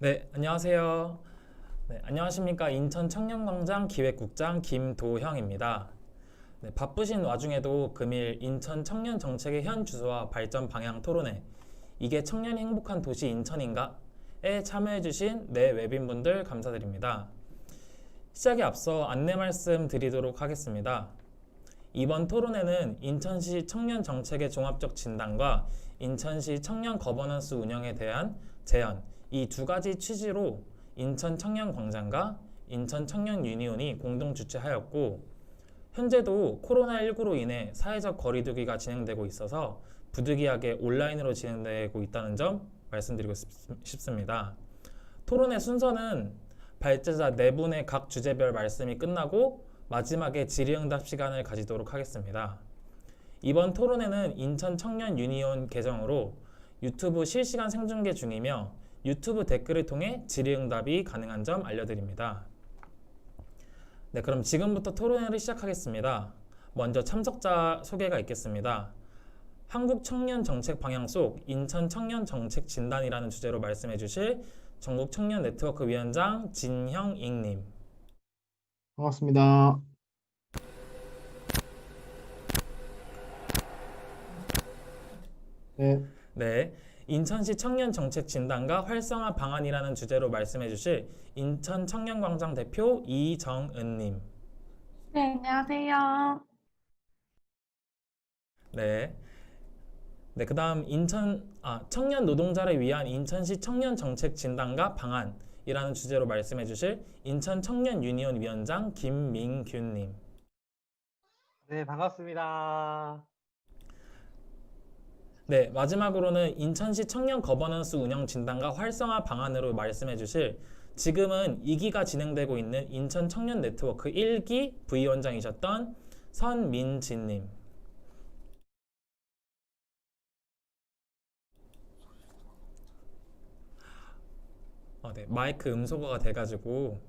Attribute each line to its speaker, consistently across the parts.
Speaker 1: 네, 안녕하세요. 네, 안녕하십니까. 인천 청년광장 기획국장 김도형입니다. 네, 바쁘신 와중에도 금일 인천 청년 정책의 현 주소와 발전 방향 토론회, 이게 청년이 행복한 도시 인천인가?에 참여해주신 네 외빈분들 감사드립니다. 시작에 앞서 안내 말씀 드리도록 하겠습니다. 이번 토론회는 인천시 청년 정책의 종합적 진단과 인천시 청년 거버넌스 운영에 대한 제안, 이 두 가지 취지로 인천 청년 광장과 인천 청년 유니온이 공동 주최하였고, 현재도 코로나19로 인해 사회적 거리두기가 진행되고 있어서 부득이하게 온라인으로 진행되고 있다는 점 말씀드리고 싶습니다. 토론회 순서는 발제자 네 분의 각 주제별 말씀이 끝나고 마지막에 질의응답 시간을 가지도록 하겠습니다. 이번 토론회는 인천 청년 유니온 계정으로 유튜브 실시간 생중계 중이며 유튜브 댓글을 통해 질의응답이 가능한 점 알려드립니다. 네, 그럼 지금부터 토론회를 시작하겠습니다. 먼저 참석자 소개가 있겠습니다. 한국 청년 정책 방향 속 인천 청년 정책 진단이라는 주제로 말씀해 주실 전국 청년 네트워크 위원장 진형익님.
Speaker 2: 반갑습니다. 네,
Speaker 1: 네, 인천시 청년 정책 진단과 활성화 방안이라는 주제로 말씀해 주실 인천 청년광장 대표 이정은님.
Speaker 3: 네, 안녕하세요.
Speaker 1: 네, 네, 그다음 청년 노동자를 위한 인천시 청년 정책 진단과 방안이라는 주제로 말씀해 주실 인천 청년 유니온 위원장 김민균님.
Speaker 4: 네, 반갑습니다.
Speaker 1: 네, 마지막으로는 인천시 청년 거버넌스 운영 진단과 활성화 방안으로 말씀해 주실 지금은 2기가 진행되고 있는 인천 청년 네트워크 1기 부위원장이셨던 선민진님. 네, 마이크 음소거가 돼가지고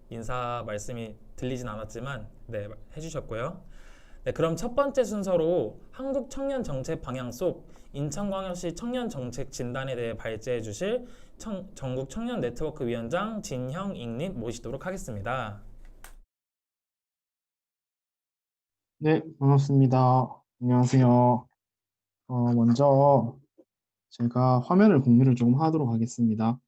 Speaker 1: 인사 말씀이 들리진 않았지만 네, 해주셨고요. 네, 그럼 첫 번째 순서로 한국 청년 정책 방향 속 인천광역시 청년 정책 진단에 대해 발제해 주실 전국 청년 네트워크 위원장 진형익님 모시도록 하겠습니다.
Speaker 2: 네, 반갑습니다. 안녕하세요. 먼저 제가 화면을 공유를 조금 하도록 하겠습니다.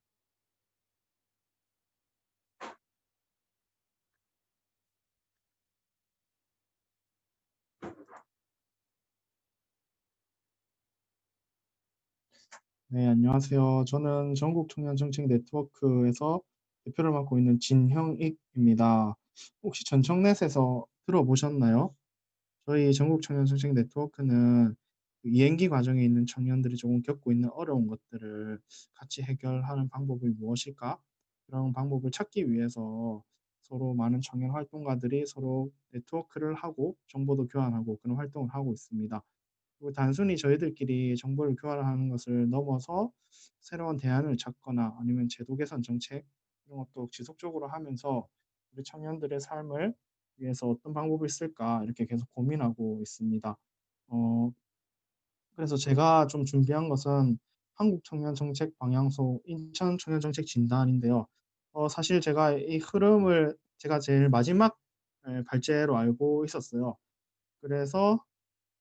Speaker 2: 네, 안녕하세요. 저는 전국 청년 정책 네트워크에서 대표를 맡고 있는 진형익입니다. 혹시 전청넷에서 들어보셨나요? 저희 전국 청년 정책 네트워크는 그 이행기 과정에 있는 청년들이 조금 겪고 있는 어려운 것들을 같이 해결하는 방법이 무엇일까? 그런 방법을 찾기 위해서 서로 많은 청년 활동가들이 서로 네트워크를 하고 정보도 교환하고 그런 활동을 하고 있습니다. 그리고 단순히 저희들끼리 정보를 교환하는 것을 넘어서 새로운 대안을 찾거나 아니면 제도 개선 정책 이런 것도 지속적으로 하면서 우리 청년들의 삶을 위해서 어떤 방법을 쓸까 이렇게 계속 고민하고 있습니다. 어, 그래서 제가 좀 준비한 것은 한국 청년 정책 방향소 인천 청년 정책 진단인데요. 사실 제가 이 흐름을 제가 제일 마지막 발제로 알고 있었어요. 그래서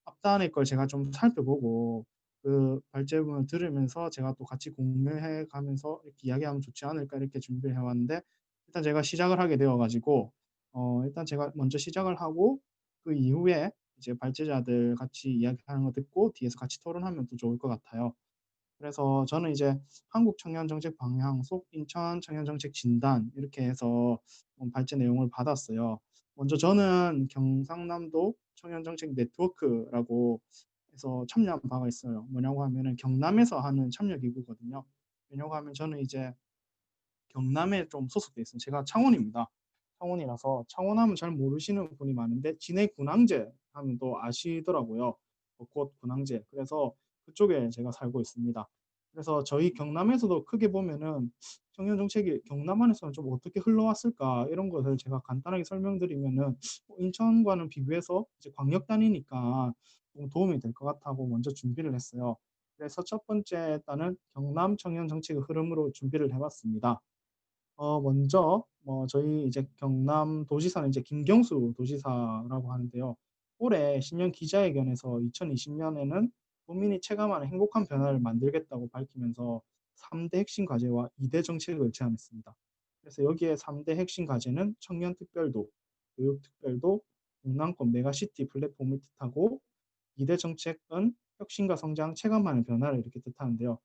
Speaker 2: 앞단의 걸 제가 좀 살펴보고 그 발제문을 들으면서 제가 또 같이 공유해 가면서 이렇게 이야기하면 좋지 않을까 이렇게 준비를 해 왔는데, 일단 제가 시작을 하게 되어 가지고 일단 제가 먼저 시작을 하고 그 이후에 이제 발제자들 같이 이야기하는 거 듣고 뒤에서 같이 토론하면 또 좋을 것 같아요. 그래서 저는 이제 한국 청년 정책 방향 속 인천 청년 정책 진단 이렇게 해서 발제 내용을 받았어요. 먼저 저는 경상남도 청년 정책 네트워크라고 해서 참여한 바가 있어요. 뭐냐고 하면은 경남에서 하는 참여 기구거든요. 왜냐고 하면 저는 이제 경남에 좀 소속돼 있어요. 제가 창원입니다. 창원이라서 창원하면 잘 모르시는 분이 많은데 진해 군항제 하면 또 아시더라고요. 벚꽃 군항제. 그래서 그쪽에 제가 살고 있습니다. 그래서 저희 경남에서도 크게 보면은 청년 정책이 경남 안에서는 좀 어떻게 흘러왔을까 이런 것을 제가 간단하게 설명드리면은 인천과는 비교해서 이제 광역 단위니까 좀 도움이 될 것 같다고 먼저 준비를 했어요. 그래서 첫 번째 단은 경남 청년 정책의 흐름으로 준비를 해봤습니다. 먼저 저희 이제 경남 도지사는 이제 김경수 도지사라고 하는데요. 올해 신년 기자회견에서 2020년에는 국민이 체감하는 행복한 변화를 만들겠다고 밝히면서 3대 핵심 과제와 2대 정책을 제안했습니다. 그래서 여기에 3대 핵심 과제는 청년 특별도, 교육 특별도, 동남권 메가시티 플랫폼을 뜻하고 2대 정책은 혁신과 성장, 체감하는 변화를 이렇게 뜻하는데요.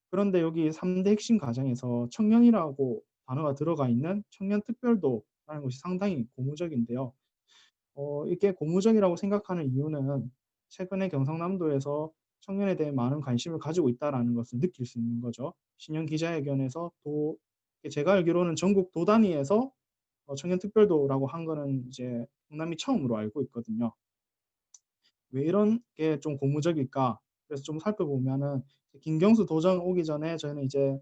Speaker 2: 그런데 여기 3대 핵심 과정에서 청년이라고 단어가 들어가 있는 청년 특별도라는 것이 상당히 고무적인데요. 이게 고무적이라고 생각하는 이유는 최근에 경상남도에서 청년에 대해 많은 관심을 가지고 있다라는 것을 느낄 수 있는 거죠. 신년 기자회견에서 또 제가 알기로는 전국 도 단위에서 청년 특별도라고 한 거는 이제 경남이 처음으로 알고 있거든요. 왜 이런 게 좀 고무적일까? 그래서 좀 살펴보면은 김경수 도정 오기 전에 저희는 이제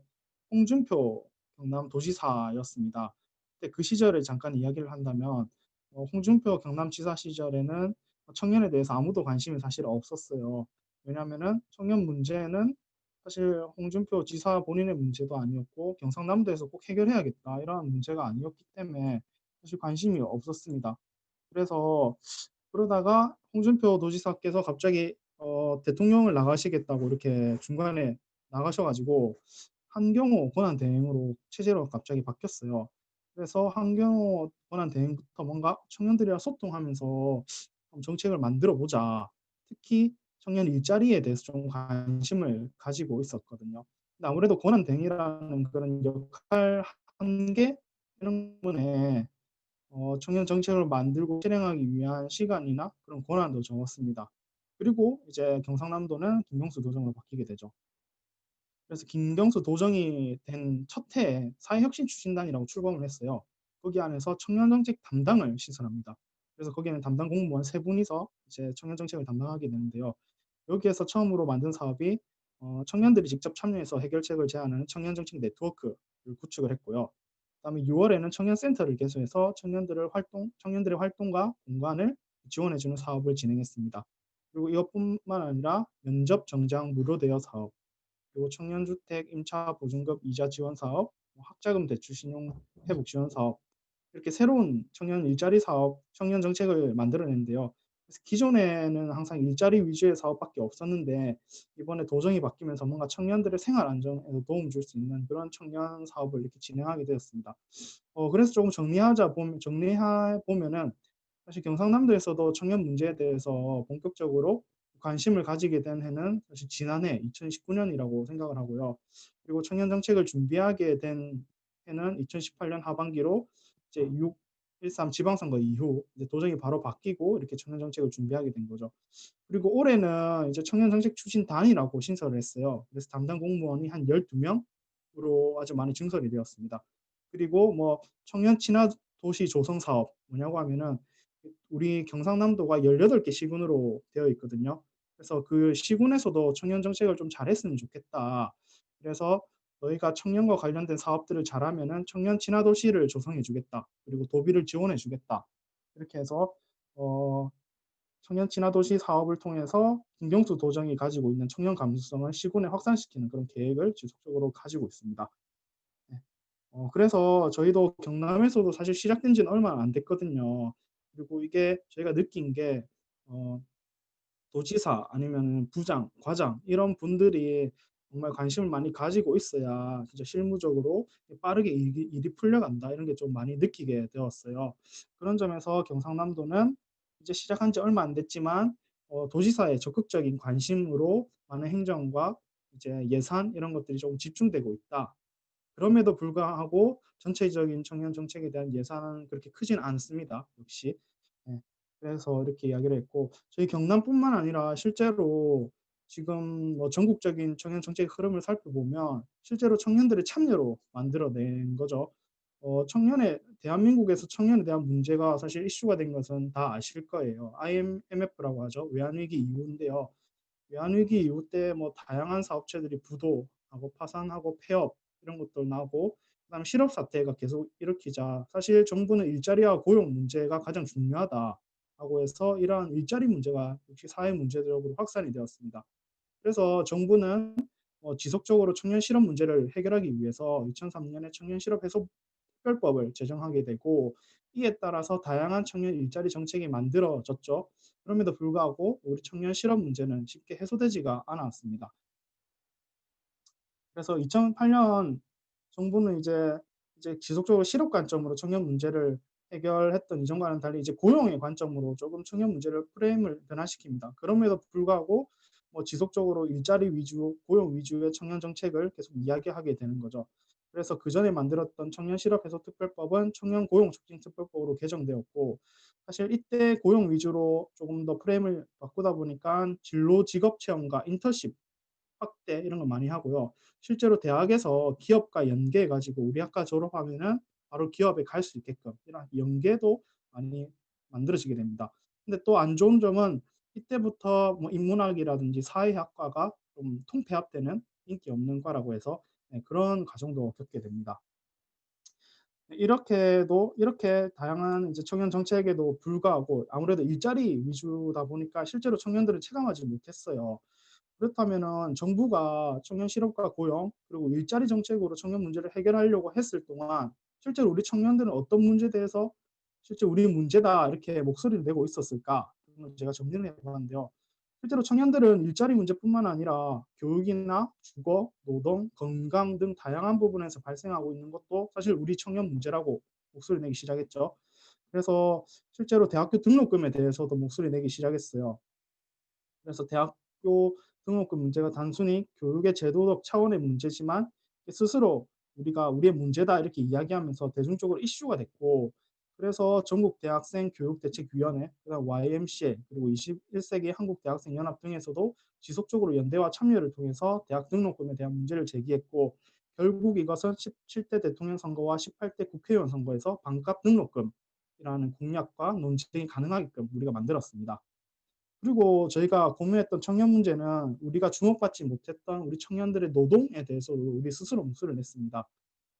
Speaker 2: 홍준표 경남도지사였습니다. 근데 그 시절을 잠깐 이야기를 한다면 홍준표 경남지사 시절에는 청년에 대해서 아무도 관심이 사실 없었어요. 왜냐하면은 청년 문제는 사실 홍준표 지사 본인의 문제도 아니었고 경상남도에서 꼭 해결해야겠다 이런 문제가 아니었기 때문에 사실 관심이 없었습니다. 그래서 그러다가 홍준표 도지사께서 갑자기 대통령을 나가시겠다고 이렇게 중간에 나가셔가지고 한경호 권한대행으로 체제로 갑자기 바뀌었어요. 그래서 한경호 권한대행부터 뭔가 청년들이랑 소통하면서 정책을 만들어 보자. 특히 청년 일자리에 대해서 좀 관심을 가지고 있었거든요. 근데 아무래도 권한대행이라는 그런 역할 한계 때문에 청년 정책을 만들고 실행하기 위한 시간이나 그런 권한도 적었습니다. 그리고 이제 경상남도는 김경수 도정으로 바뀌게 되죠. 그래서 김경수 도정이 된 첫 해에 사회혁신추진단이라고 출범을 했어요. 거기 안에서 청년정책 담당을 신설합니다. 그래서 거기에는 담당 공무원 세 분이서 이제 청년정책을 담당하게 되는데요. 여기에서 처음으로 만든 사업이 청년들이 직접 참여해서 해결책을 제안하는 청년정책 네트워크를 구축을 했고요. 그다음에 6월에는 청년센터를 개설해서 청년들의 활동과 공간을 지원해주는 사업을 진행했습니다. 그리고 이것뿐만 아니라 면접 정장 무료 대여 사업, 그리고 청년주택 임차 보증금 이자 지원 사업, 학자금 대출 신용 회복 지원 사업, 이렇게 새로운 청년 일자리 사업, 청년 정책을 만들어냈는데요. 그래서 기존에는 항상 일자리 위주의 사업밖에 없었는데 이번에 도정이 바뀌면서 뭔가 청년들의 생활 안정에도 도움 줄 수 있는 그런 청년 사업을 이렇게 진행하게 되었습니다. 그래서 조금 정리해 보면은 사실 경상남도에서도 청년 문제에 대해서 본격적으로 관심을 가지게 된 해는 사실 지난해 2019년이라고 생각을 하고요. 그리고 청년 정책을 준비하게 된 해는 2018년 하반기로 이제 6.13 지방선거 이후 이제 도정이 바로 바뀌고 이렇게 청년 정책을 준비하게 된 거죠. 그리고 올해는 이제 청년 정책 추진단이라고 신설을 했어요. 그래서 담당 공무원이 한 12명으로 아주 많이 증설이 되었습니다. 그리고 뭐 청년 친화 도시 조성 사업 뭐냐고 하면은 우리 경상남도가 18개 시군으로 되어 있거든요. 그래서 그 시군에서도 청년 정책을 좀 잘했으면 좋겠다. 그래서 너희가 청년과 관련된 사업들을 잘하면은 청년 친화 도시를 조성해 주겠다. 그리고 도비를 지원해 주겠다. 이렇게 해서 청년 친화 도시 사업을 통해서 김경수 도정이 가지고 있는 청년 감수성을 시군에 확산시키는 그런 계획을 지속적으로 가지고 있습니다. 네. 그래서 저희도 경남에서도 사실 시작된 지는 얼마 안 됐거든요. 그리고 이게 저희가 느낀 게 도지사 아니면 부장, 과장 이런 분들이 정말 관심을 많이 가지고 있어야 진짜 실무적으로 빠르게 일이 풀려간다 이런 게 좀 많이 느끼게 되었어요. 그런 점에서 경상남도는 이제 시작한 지 얼마 안 됐지만 도지사의 적극적인 관심으로 많은 행정과 이제 예산 이런 것들이 조금 집중되고 있다. 그럼에도 불구하고 전체적인 청년 정책에 대한 예산은 그렇게 크진 않습니다. 역시. 네. 그래서 이렇게 이야기를 했고 저희 경남뿐만 아니라 실제로 지금 뭐 전국적인 청년 정책 흐름을 살펴보면 실제로 청년들의 참여로 만들어낸 거죠. 대한민국에서 청년에 대한 문제가 사실 이슈가 된 것은 다 아실 거예요. IMF라고 하죠. 외환위기 이후인데요. 외환위기 이후 때 뭐 다양한 사업체들이 부도하고 파산하고 폐업 이런 것들 나고 그다음에 실업 사태가 계속 일으키자 사실 정부는 일자리와 고용 문제가 가장 중요하다라고 해서 이러한 일자리 문제가 역시 사회 문제적으로 확산이 되었습니다. 그래서 정부는 지속적으로 청년 실업 문제를 해결하기 위해서 2003년에 청년 실업 해소 특별법을 제정하게 되고, 이에 따라서 다양한 청년 일자리 정책이 만들어졌죠. 그럼에도 불구하고 우리 청년 실업 문제는 쉽게 해소되지가 않았습니다. 그래서 2008년 정부는 이제 지속적으로 실업 관점으로 청년 문제를 해결했던 이전과는 달리 이제 고용의 관점으로 조금 청년 문제를 프레임을 변화시킵니다. 그럼에도 불구하고 지속적으로 일자리 위주, 고용 위주의 청년 정책을 계속 이야기하게 되는 거죠. 그래서 그 전에 만들었던 청년 실업 해소 특별법은 청년 고용 촉진 특별법으로 개정되었고, 사실 이때 고용 위주로 조금 더 프레임을 바꾸다 보니까 진로 직업 체험과 인턴십 확대 이런 거 많이 하고요. 실제로 대학에서 기업과 연계해 가지고 우리 학과 졸업하면은 바로 기업에 갈 수 있게끔 이런 연계도 많이 만들어지게 됩니다. 근데 또 안 좋은 점은 이때부터 인문학이라든지 사회학과가 좀 통폐합되는 인기 없는 과라고 해서 그런 과정도 겪게 됩니다. 이렇게 다양한 이제 청년 정책에도 불구하고 아무래도 일자리 위주다 보니까 실제로 청년들을 체감하지 못했어요. 그렇다면은 정부가 청년 실업과 고용 그리고 일자리 정책으로 청년 문제를 해결하려고 했을 동안 실제로 우리 청년들은 어떤 문제에 대해서 실제 우리 문제다 이렇게 목소리를 내고 있었을까? 이걸 제가 정리를 해봤는데요. 실제로 청년들은 일자리 문제뿐만 아니라 교육이나 주거, 노동, 건강 등 다양한 부분에서 발생하고 있는 것도 사실 우리 청년 문제라고 목소리 내기 시작했죠. 그래서 실제로 대학교 등록금에 대해서도 목소리 내기 시작했어요. 그래서 대학교 등록금 문제가 단순히 교육의 제도적 차원의 문제지만 스스로 우리가 우리의 문제다 이렇게 이야기하면서 대중적으로 이슈가 됐고, 그래서 전국 대학생 교육대책위원회, 그다음 YMCA 그리고 21세기 한국대학생연합 등에서도 지속적으로 연대와 참여를 통해서 대학 등록금에 대한 문제를 제기했고, 결국 이것은 17대 대통령 선거와 18대 국회의원 선거에서 반값 등록금이라는 공약과 논쟁이 가능하게끔 우리가 만들었습니다. 그리고 저희가 고민했던 청년 문제는 우리가 주목받지 못했던 우리 청년들의 노동에 대해서도 우리 스스로 목소리를 냈습니다.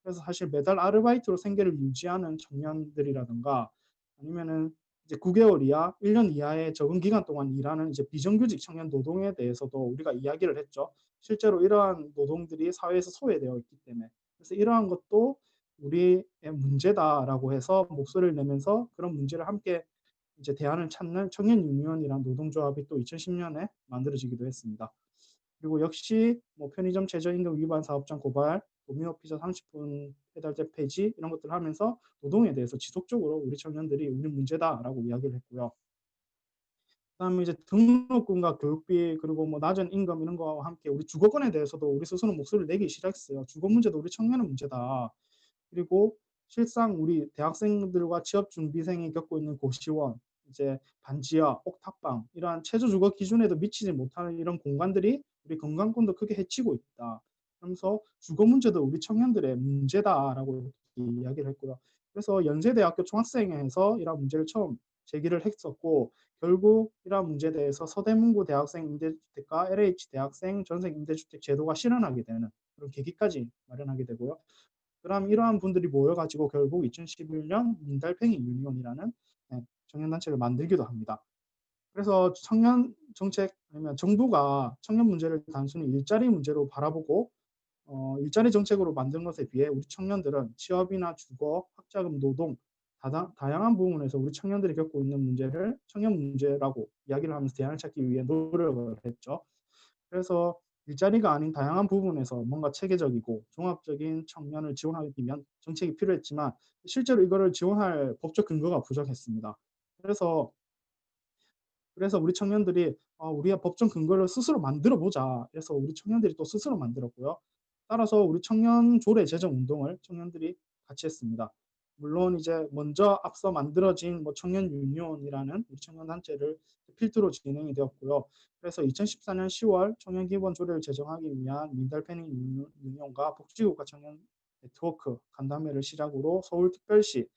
Speaker 2: 그래서 사실 매달 아르바이트로 생계를 유지하는 청년들이라든가 아니면은 이제 9개월 이하, 1년 이하의 적응 기간 동안 일하는 이제 비정규직 청년 노동에 대해서도 우리가 이야기를 했죠. 실제로 이러한 노동들이 사회에서 소외되어 있기 때문에. 그래서 이러한 것도 우리의 문제다라고 해서 목소리를 내면서 그런 문제를 함께 이제 대안을 찾는 청년 유니온이란 노동조합이 또 2010년에 만들어지기도 했습니다. 그리고 역시 편의점 최저임금 위반 사업장 고발, 도미노 피자 30분 배달제 폐지 이런 것들을 하면서 노동에 대해서 지속적으로 우리 청년들이 우리 문제다라고 이야기를 했고요. 그다음에 이제 등록금과 교육비 그리고 낮은 임금 이런 거와 함께 우리 주거권에 대해서도 우리 스스로 목소리를 내기 시작했어요. 주거 문제도 우리 청년의 문제다. 그리고 실상 우리 대학생들과 취업 준비생이 겪고 있는 고시원, 이제 반지하, 옥탑방 이러한 최저 주거 기준에도 미치지 못하는 이런 공간들이 우리 건강권도 크게 해치고 있다. 그러면서 주거 문제도 우리 청년들의 문제다라고 이야기를 했고요. 그래서 연세대학교 총학생회에서 이러한 문제를 처음 제기를 했었고, 결국 이러한 문제에 대해서 서대문구 대학생 임대주택과 LH 대학생 전생 임대주택 제도가 실현하게 되는 그런 계기까지 마련하게 되고요. 그럼 이러한 분들이 모여가지고 결국 2011년 민달팽이 유니온이라는 청년단체를 만들기도 합니다. 그래서 청년 정책 아니면 정부가 청년 문제를 단순히 일자리 문제로 바라보고 일자리 정책으로 만든 것에 비해 우리 청년들은 취업이나 주거, 학자금, 노동 다양한 부분에서 우리 청년들이 겪고 있는 문제를 청년 문제라고 이야기를 하면서 대안을 찾기 위해 노력을 했죠. 그래서 일자리가 아닌 다양한 부분에서 뭔가 체계적이고 종합적인 청년을 지원하기 위한 정책이 필요했지만 실제로 이거를 지원할 법적 근거가 부족했습니다. 그래서 우리 청년들이 우리가 법적 근거를 스스로 만들어 보자. 그래서 우리 청년들이 또 스스로 만들었고요. 따라서 우리 청년 조례 제정 운동을 청년들이 같이 했습니다. 물론 이제 먼저 앞서 만들어진 청년 유니온이라는 우리 청년 단체를 필두로 진행이 되었고요. 그래서 2014년 10월 청년 기본 조례를 제정하기 위한 민달팽이 유니온과 복지국가 청년 네트워크 간담회를 시작으로 서울특별시와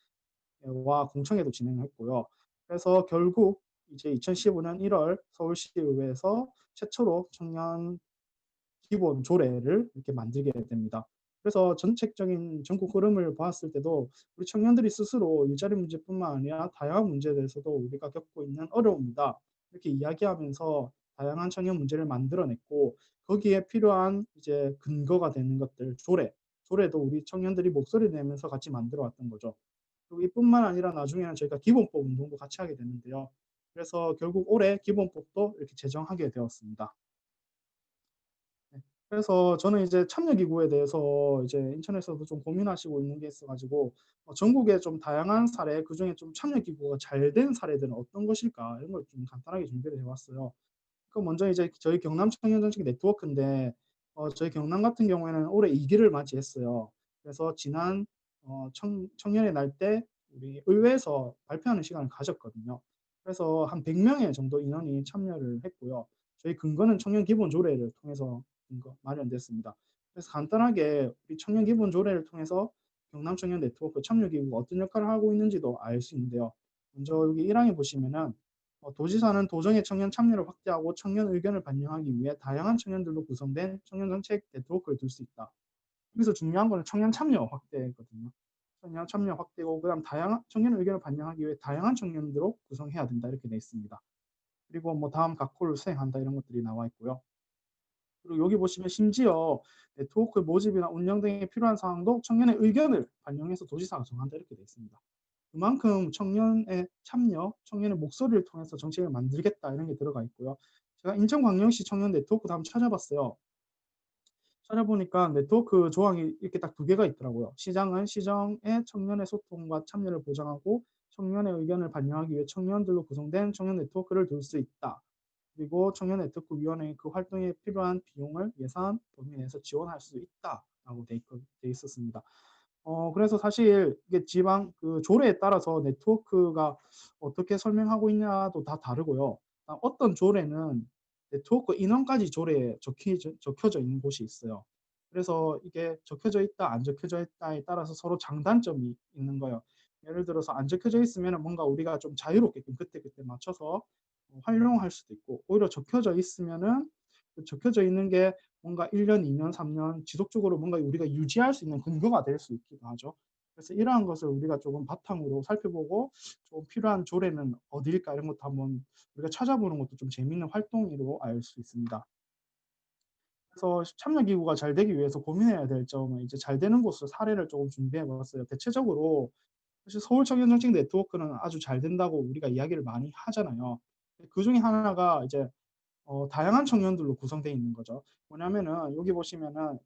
Speaker 2: 공청회도 진행했고요. 그래서 결국 이제 2015년 1월 서울시의회에서 최초로 청년 기본 조례를 이렇게 만들게 됩니다. 그래서 전체적인 전국 흐름을 봤을 때도 우리 청년들이 스스로 일자리 문제뿐만 아니라 다양한 문제에 대해서도 우리가 겪고 있는 어려움이다 이렇게 이야기하면서 다양한 청년 문제를 만들어냈고 거기에 필요한 이제 근거가 되는 것들 조례도 우리 청년들이 목소리 내면서 같이 만들어 왔던 거죠. 그리고 이뿐만 아니라 나중에는 저희가 기본법 운동도 같이 하게 되는데요. 그래서 결국 올해 기본법도 이렇게 제정하게 되었습니다. 네. 그래서 저는 이제 참여기구에 대해서 이제 인천에서도 좀 고민하시고 있는 게 있어가지고 전국에 좀 다양한 사례, 그중에 좀 참여기구가 잘 된 사례들은 어떤 것일까 이런 걸 좀 간단하게 준비를 해봤어요. 그 먼저 이제 저희 경남 청년정책 네트워크인데 저희 경남 같은 경우에는 올해 2기를 맞이했어요. 그래서 지난 청년의 날 때 우리 의회에서 발표하는 시간을 가졌거든요. 그래서 한 100명의 정도 인원이 참여를 했고요. 저희 근거는 청년 기본 조례를 통해서 마련됐습니다. 그래서 간단하게 우리 청년 기본 조례를 통해서 경남 청년 네트워크 참여기구가 어떤 역할을 하고 있는지도 알 수 있는데요. 먼저 여기 1항에 보시면은 도지사는 도정의 청년 참여를 확대하고 청년 의견을 반영하기 위해 다양한 청년들로 구성된 청년 정책 네트워크를 둘 수 있다. 여기서 중요한 거는 청년 참여 확대거든요. 청년 참여 확대고 그다음 다양한 청년 의견을 반영하기 위해 다양한 청년들로 구성해야 된다 이렇게 돼 있습니다. 그리고 뭐 다음 각호를 수행한다 이런 것들이 나와 있고요. 그리고 여기 보시면 심지어 네트워크 모집이나 운영 등에 필요한 사항도 청년의 의견을 반영해서 도지사가 정한다 이렇게 돼 있습니다. 그만큼 청년의 참여, 청년의 목소리를 통해서 정책을 만들겠다 이런 게 들어가 있고요. 제가 인천광역시 청년 네트워크도 한번 찾아봤어요. 찾아보니까 네트워크 조항이 이렇게 딱 2개가 있더라고요. 시장은 시정의 청년의 소통과 참여를 보장하고 청년의 의견을 반영하기 위해 청년들로 구성된 청년 네트워크를 둘 수 있다. 그리고 청년 네트워크 위원회의 그 활동에 필요한 비용을 예산 범위 내에서 지원할 수 있다라고 돼 있었습니다. 그래서 사실 이게 지방 그 조례에 따라서 네트워크가 어떻게 설명하고 있냐도 다 다르고요. 어떤 조례는 네트워크 인원까지 조례에 적혀져 있는 곳이 있어요. 그래서 이게 적혀져 있다, 안 적혀져 있다에 따라서 서로 장단점이 있는 거예요. 예를 들어서 안 적혀져 있으면 뭔가 우리가 좀 자유롭게끔 그때그때 맞춰서 활용할 수도 있고, 오히려 적혀져 있으면은 그 적혀져 있는 게 뭔가 1년, 2년, 3년 지속적으로 뭔가 우리가 유지할 수 있는 근거가 될 수 있기도 하죠. 그래서 이러한 것을 우리가 조금 바탕으로 살펴보고 좀 필요한 조례는 어디일까 이런 것도 한번 우리가 찾아보는 것도 좀 재미있는 활동으로 알 수 있습니다. 그래서 참여기구가 잘 되기 위해서 고민해야 될 점은 이제 잘 되는 곳을 사례를 조금 준비해 봤어요. 대체적으로 사실 서울 청년 정책 네트워크는 아주 잘 된다고 우리가 이야기를 많이 하잖아요. 그 중에 하나가 이제 다양한 청년들로 구성되어 있는 거죠. 뭐냐면은 여기 보시면은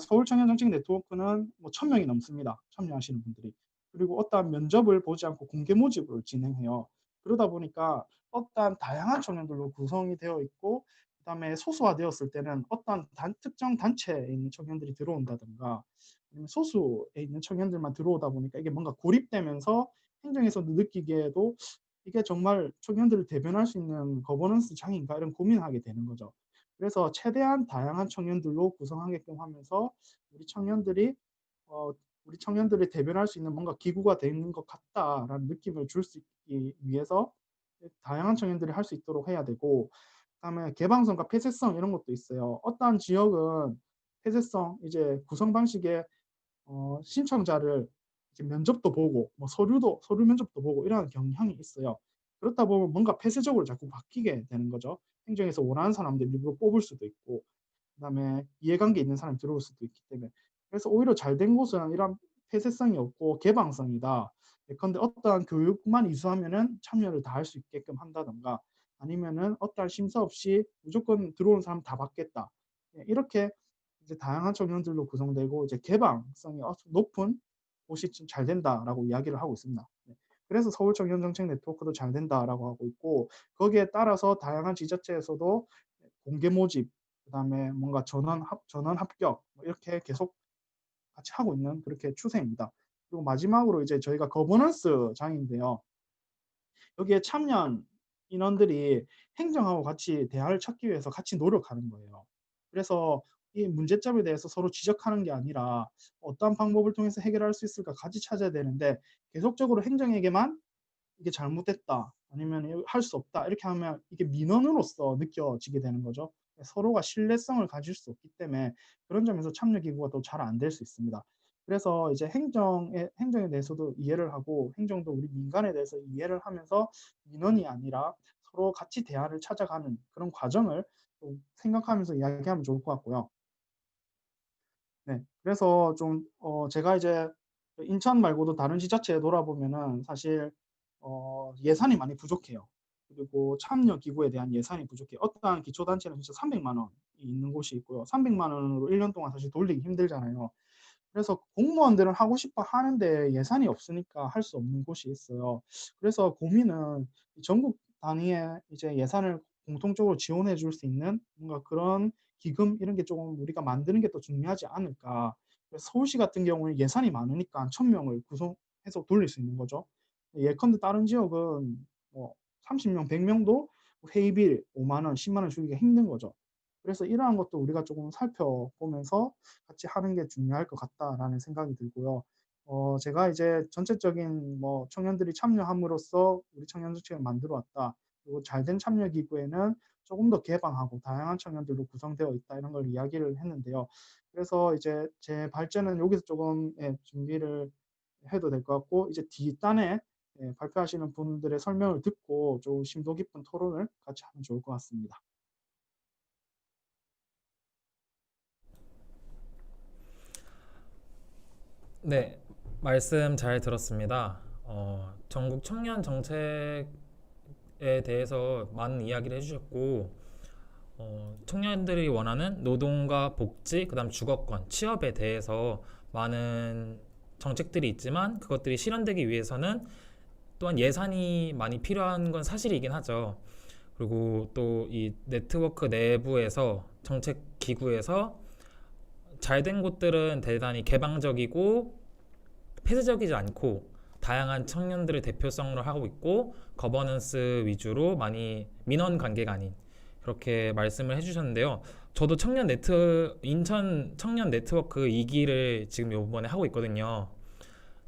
Speaker 2: 서울 청년 정책 네트워크는 뭐 1,000명이 넘습니다. 참여하시는 분들이. 그리고 어떠한 면접을 보지 않고 공개 모집을 진행해요. 그러다 보니까 어떠한 다양한 청년들로 구성이 되어 있고 그다음에 소수화되었을 때는 어떠한 특정 단체에 있는 청년들이 들어온다든가 아니면 소수에 있는 청년들만 들어오다 보니까 이게 뭔가 고립되면서 행정에서도 느끼기에도 이게 정말 청년들을 대변할 수 있는 거버넌스 장인가 이런 고민을 하게 되는 거죠. 그래서 최대한 다양한 청년들로 구성하게끔 하면서 우리 청년들이 어 우리 청년들을 대변할 수 있는 뭔가 기구가 되는 것 같다라는 느낌을 줄 수 있기 위해서 다양한 청년들이 할 수 있도록 해야 되고 그다음에 개방성과 폐쇄성 이런 것도 있어요. 어떠한 지역은 폐쇄성 이제 구성 방식에 신청자를 이제 면접도 보고 뭐 서류 면접도 보고 이러한 경향이 있어요. 그렇다 보면 뭔가 폐쇄적으로 자꾸 바뀌게 되는 거죠. 행정에서 원하는 사람들 일부러 뽑을 수도 있고 그다음에 이해관계 있는 사람이 들어올 수도 있기 때문에 그래서 오히려 잘 된 곳은 이런 폐쇄성이 없고 개방성이다. 예컨대 어떠한 교육만 이수하면은 참여를 다 할 수 있게끔 한다든가 아니면은 어떠한 심사 없이 무조건 들어오는 사람 다 받겠다. 예, 이렇게 이제 다양한 청년들로 구성되고 이제 개방성이 높은 곳이 좀 잘 된다라고 이야기를 하고 있습니다. 네. 그래서 서울 청년 정책 네트워크도 잘 된다라고 하고 있고 거기에 따라서 다양한 지자체에서도 공개 모집 그다음에 뭔가 전원 합격 뭐 이렇게 계속 같이 하고 있는 그렇게 추세입니다. 그리고 마지막으로 이제 저희가 거버넌스 장인데요. 여기에 참여한 인원들이 행정하고 같이 대화를 찾기 위해서 같이 노력하는 거예요. 그래서 이 문제점에 대해서 서로 지적하는 게 아니라 어떠한 방법을 통해서 해결할 수 있을까 같이 찾아야 되는데 계속적으로 행정에게만 이게 잘못됐다 아니면 할 수 없다 이렇게 하면 이게 민원으로서 느껴지게 되는 거죠. 서로가 신뢰성을 가질 수 없기 때문에 그런 점에서 참여 기구가 더 잘 안 될 수 있습니다. 그래서 이제 행정에 대해서도 이해를 하고 행정도 우리 민간에 대해서 이해를 하면서 민원이 아니라 서로 같이 대화를 찾아가는 그런 과정을 좀 생각하면서 이야기하면 좋을 것 같고요. 네. 그래서 좀 제가 이제 인천 말고도 다른 지자체에 돌아보면은 사실 예산이 많이 부족해요. 그리고 참여 기구에 대한 예산이 부족해요. 어떠한 기초단체는 진짜 300만 원이 있는 곳이 있고요. 300만 원으로 1년 동안 사실 돌리기 힘들잖아요. 그래서 공무원들은 하고 싶어 하는데 예산이 없으니까 할 수 없는 곳이 있어요. 그래서 고민은 이 전국 단위의 이제 예산을 공통적으로 지원해 줄 수 있는 뭔가 그런 기금 이런 게 조금 우리가 만드는 게 더 중요하지 않을까. 그래서 서울시 같은 경우는 예산이 많으니까 1,000명을 구성해서 돌릴 수 있는 거죠. 예컨대 다른 지역은 뭐 30명, 100명도 회의비를 5만 원, 10만 원 주기가 힘든 거죠. 그래서 이러한 것도 우리가 조금 살펴보면서 같이 하는 게 중요할 것 같다라는 생각이 들고요. 제가 이제 전체적인 뭐 청년들이 참여함으로써 우리 청년 정책을 만들어 왔다. 그리고 잘된 참여 기구에는 조금 더 개방하고 다양한 청년들로 구성되어 있다 이런 걸 이야기를 했는데요. 그래서 이제 제 발제는 여기서 조금 준비를 해도 될 것 같고 이제 뒷단에 발표하시는 분들의 설명을 듣고 좀 심도 깊은 토론을 같이 하면 좋을 것 같습니다.
Speaker 1: 네, 말씀 잘 들었습니다. 전국 청년 정책에 대해서 많은 이야기를 해주셨고, 청년들이 원하는 노동과 복지, 그다음 주거권, 취업에 대해서 많은 정책들이 있지만 그것들이 실현되기 위해서는 또한 예산이 많이 필요한 건 사실이긴 하죠. 그리고 또 이 네트워크 내부에서 정책 기구에서 잘된 곳들은 대단히 개방적이고 폐쇄적이지 않고 다양한 청년들의 대표성을 하고 있고 거버넌스 위주로 많이 민원 관계가 아닌 그렇게 말씀을 해주셨는데요. 저도 인천 청년 네트워크 2기를 지금 이번에 하고 있거든요.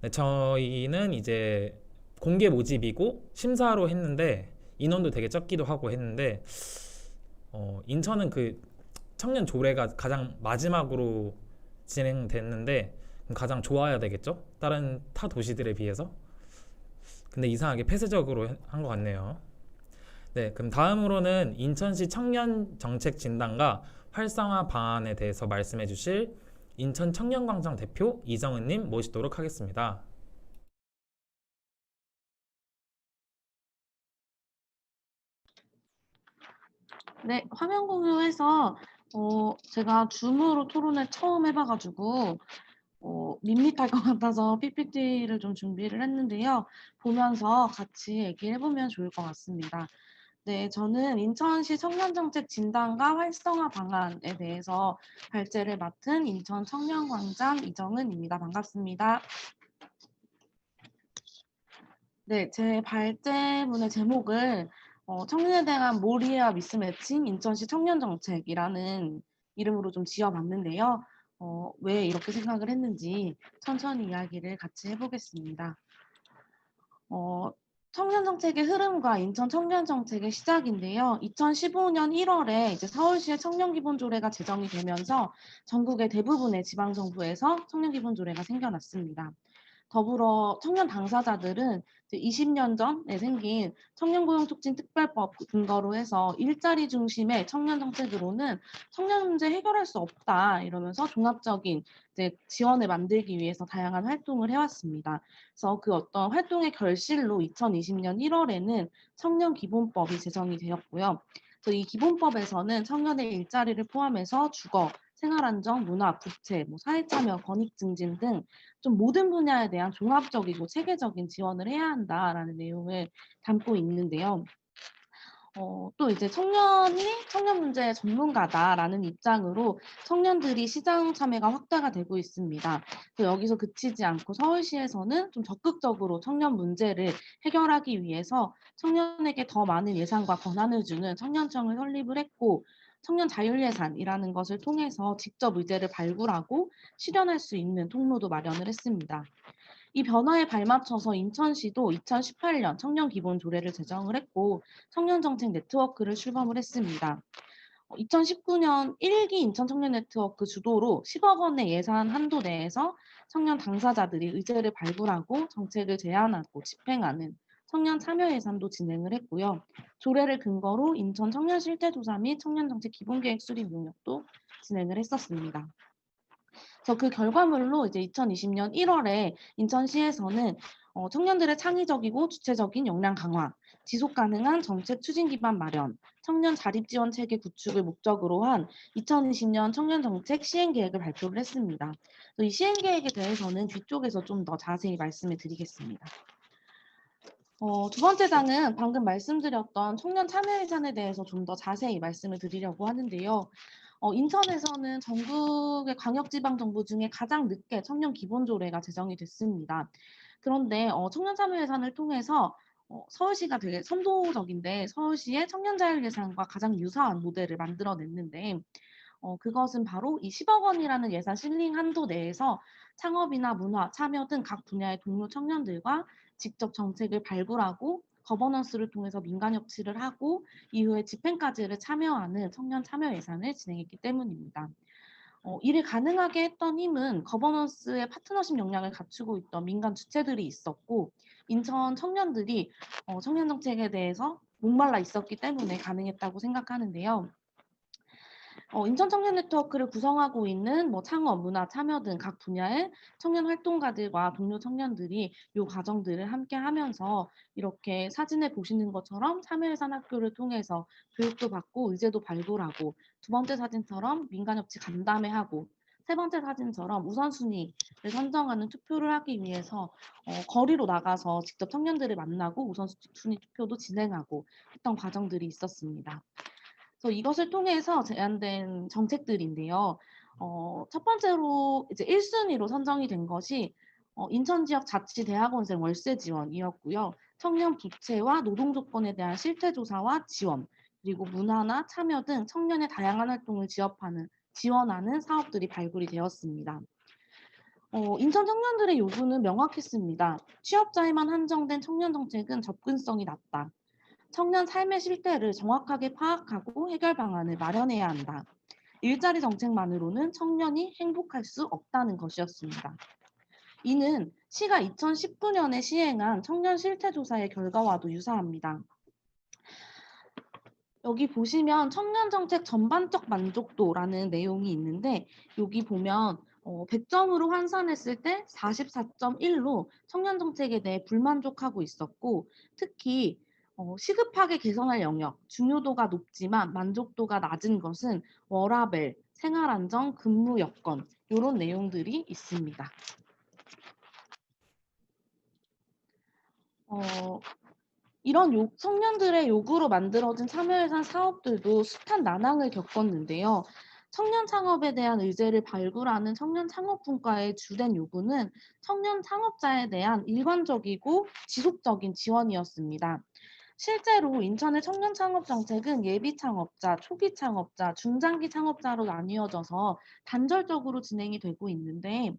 Speaker 1: 네, 저희는 이제 공개 모집이고 심사로 했는데 인원도 되게 적기도 하고 했는데 인천은 그 청년 조례가 가장 마지막으로 진행됐는데 그럼 가장 좋아야 되겠죠? 다른 타 도시들에 비해서. 근데 이상하게 폐쇄적으로 한 것 같네요. 네, 그럼 다음으로는 인천시 청년 정책 진단과 활성화 방안에 대해서 말씀해 주실 인천 청년광장 대표 이정은님 모시도록 하겠습니다.
Speaker 3: 네, 화면 공유해서 제가 줌으로 토론을 처음 해봐가지고 밋밋할 것 같아서 PPT를 좀 준비를 했는데요. 보면서 같이 얘기해보면 좋을 것 같습니다. 네, 저는 인천시 청년정책 진단과 활성화 방안에 대해서 발제를 맡은 인천 청년광장 이정은입니다. 반갑습니다. 네, 제 발제문의 제목을 청년에 대한 몰이해와 미스매칭 인천시 청년정책이라는 이름으로 좀 지어봤는데요. 왜 이렇게 생각을 했는지 천천히 이야기를 같이 해보겠습니다. 청년 정책의 흐름과 인천 청년 정책의 시작인데요. 2015년 1월에 이제 서울시의 청년 기본 조례가 제정이 되면서 전국의 대부분의 지방 정부에서 청년 기본 조례가 생겨났습니다. 더불어 청년 당사자들은 20년 전에 생긴 청년고용촉진특별법 근거로 해서 일자리 중심의 청년 정책으로는 청년 문제 해결할 수 없다 이러면서 종합적인 이제 지원을 만들기 위해서 다양한 활동을 해왔습니다. 그래서 그 어떤 활동의 결실로 2020년 1월에는 청년기본법이 제정이 되었고요. 그래서 이 기본법에서는 청년의 일자리를 포함해서 주거, 생활안정, 문화, 부채, 사회참여, 권익증진 등 좀 모든 분야에 대한 종합적이고 체계적인 지원을 해야 한다라는 내용을 담고 있는데요. 또 이제 청년이 청년 문제 전문가다라는 입장으로 청년들이 시장 참여가 확대가 되고 있습니다. 여기서 그치지 않고 서울시에서는 좀 적극적으로 청년 문제를 해결하기 위해서 청년에게 더 많은 예산과 권한을 주는 청년청을 설립을 했고 청년 자율예산이라는 것을 통해서 직접 의제를 발굴하고 실현할 수 있는 통로도 마련을 했습니다. 이 변화에 발맞춰서 인천시도 2018년 청년기본조례를 제정을 했고 청년정책 네트워크를 출범을 했습니다. 2019년 1기 인천 청년 네트워크 주도로 10억 원의 예산 한도 내에서 청년 당사자들이 의제를 발굴하고 정책을 제안하고 집행하는 청년 참여 예산도 진행을 했고요. 조례를 근거로 인천 청년 실태조사 및 청년정책 기본계획 수립 용역도 진행을 했었습니다. 그래서 그 결과물로 이제 2020년 1월에 인천시에서는 청년들의 창의적이고 주체적인 역량 강화, 지속 가능한 정책 추진 기반 마련, 청년 자립 지원 체계 구축을 목적으로 한 2020년 청년 정책 시행 계획을 발표를 했습니다. 이 시행 계획에 대해서는 뒤쪽에서 좀 더 자세히 말씀을 드리겠습니다. 두 번째 장은 방금 말씀드렸던 청년 참여 예산에 대해서 좀 더 자세히 말씀을 드리려고 하는데요. 인천에서는 전국의 광역지방정부 중에 가장 늦게 청년 기본조례가 제정이 됐습니다. 그런데 청년 참여 예산을 통해서 서울시가 되게 선도적인데 서울시의 청년자율예산과 가장 유사한 모델을 만들어냈는데 그것은 바로 이 10억 원이라는 예산 실링 한도 내에서 창업이나 문화, 참여 등 각 분야의 동료 청년들과 직접 정책을 발굴하고 거버넌스를 통해서 민간 협치를 하고 이후에 집행까지를 참여하는 청년 참여 예산을 진행했기 때문입니다. 이를 가능하게 했던 힘은 거버넌스의 파트너십 역량을 갖추고 있던 민간 주체들이 있었고 인천 청년들이 청년 정책에 대해서 목말라 있었기 때문에 가능했다고 생각하는데요. 인천 청년 네트워크를 구성하고 있는 창업, 문화, 참여 등 각 분야의 청년 활동가들과 동료 청년들이 이 과정들을 함께 하면서 이렇게 사진에 보시는 것처럼 참여예산 학교를 통해서 교육도 받고 의제도 발굴하고 두 번째 사진처럼 민간협치 간담회하고 세 번째 사진처럼 우선순위를 선정하는 투표를 하기 위해서 거리로 나가서 직접 청년들을 만나고 우선순위 투표도 진행하고 했던 과정들이 있었습니다. 그래서 이것을 통해서 제안된 정책들인데요. 첫 번째로 이제 1순위로 선정이 된 것이 인천 지역 자치대학원생 월세 지원이었고요. 청년 부채와 노동 조건에 대한 실태 조사와 지원, 그리고 문화나 참여 등 청년의 다양한 활동을 지원하는 사업들이 발굴이 되었습니다. 인천 청년들의 요구는 명확했습니다. 취업자에만 한정된 청년 정책은 접근성이 낮다. 청년 삶의 실태를 정확하게 파악하고 해결 방안을 마련해야 한다. 일자리 정책만으로는 청년이 행복할 수 없다는 것이었습니다. 이는 시가 2019년에 시행한 청년 실태조사의 결과와도 유사합니다. 여기 보시면 청년 정책 전반적 만족도라는 내용이 있는데 여기 보면 100점으로 환산했을 때 44.1로 청년 정책에 대해 불만족하고 있었고 특히 시급하게 개선할 영역, 중요도가 높지만 만족도가 낮은 것은 워라밸, 생활안정, 근무 여건 이런 내용들이 있습니다. 이런 청년들의 요구로 만들어진 참여예산 사업들도 숱한 난항을 겪었는데요. 청년 창업에 대한 의제를 발굴하는 청년 창업 분과의 주된 요구는 청년 창업자에 대한 일관적이고 지속적인 지원이었습니다. 실제로 인천의 청년 창업 정책은 예비 창업자, 초기 창업자, 중장기 창업자로 나뉘어져서 단절적으로 진행이 되고 있는데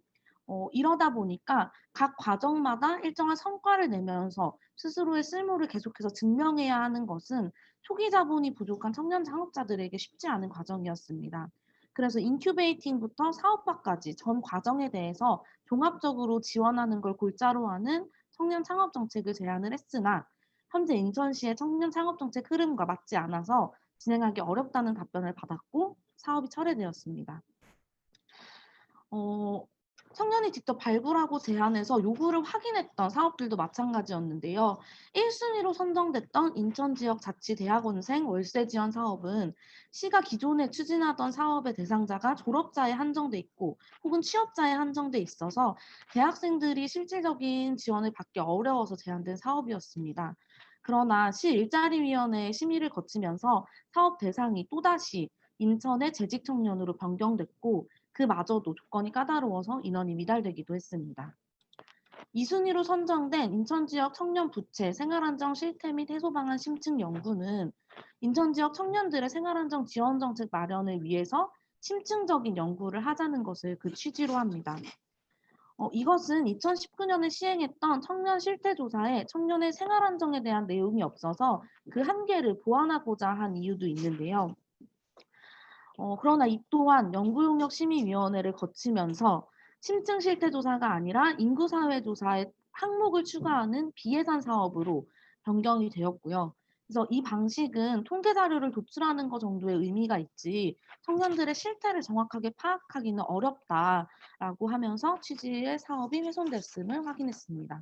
Speaker 3: 이러다 보니까 각 과정마다 일정한 성과를 내면서 스스로의 쓸모를 계속해서 증명해야 하는 것은 초기 자본이 부족한 청년 창업자들에게 쉽지 않은 과정이었습니다. 그래서 인큐베이팅부터 사업화까지 전 과정에 대해서 종합적으로 지원하는 걸 골자로 하는 청년 창업 정책을 제안을 했으나 현재 인천시의 청년 창업 정책 흐름과 맞지 않아서 진행하기 어렵다는 답변을 받았고 사업이 철회되었습니다. 청년이 직접 발굴하고 제안해서 요구를 확인했던 사업들도 마찬가지였는데요. 1순위로 선정됐던 인천 지역 자치대학원생 월세 지원 사업은 시가 기존에 추진하던 사업의 대상자가 졸업자에 한정돼 있고 혹은 취업자에 한정돼 있어서 대학생들이 실질적인 지원을 받기 어려워서 제안된 사업이었습니다. 그러나 시일자리위원회의 심의를 거치면서 사업 대상이 또다시 인천의 재직 청년으로 변경됐고 그마저도 조건이 까다로워서 인원이 미달되기도 했습니다. 2순위로 선정된 인천 지역 청년 부채 생활안정 실태 및 해소 방안 심층 연구는 인천 지역 청년들의 생활안정 지원 정책 마련을 위해서 심층적인 연구를 하자는 것을 그 취지로 합니다. 이것은 2019년에 시행했던 청년 실태조사에 청년의 생활안정에 대한 내용이 없어서 그 한계를 보완하고자 한 이유도 있는데요. 그러나 이 또한 연구용역심의위원회를 거치면서 심층 실태조사가 아니라 인구사회조사의 항목을 추가하는 비예산 사업으로 변경이 되었고요. 그래서 이 방식은 통계 자료를 도출하는 것 정도의 의미가 있지 청년들의 실태를 정확하게 파악하기는 어렵다라고 하면서 취지의 사업이 훼손됐음을 확인했습니다.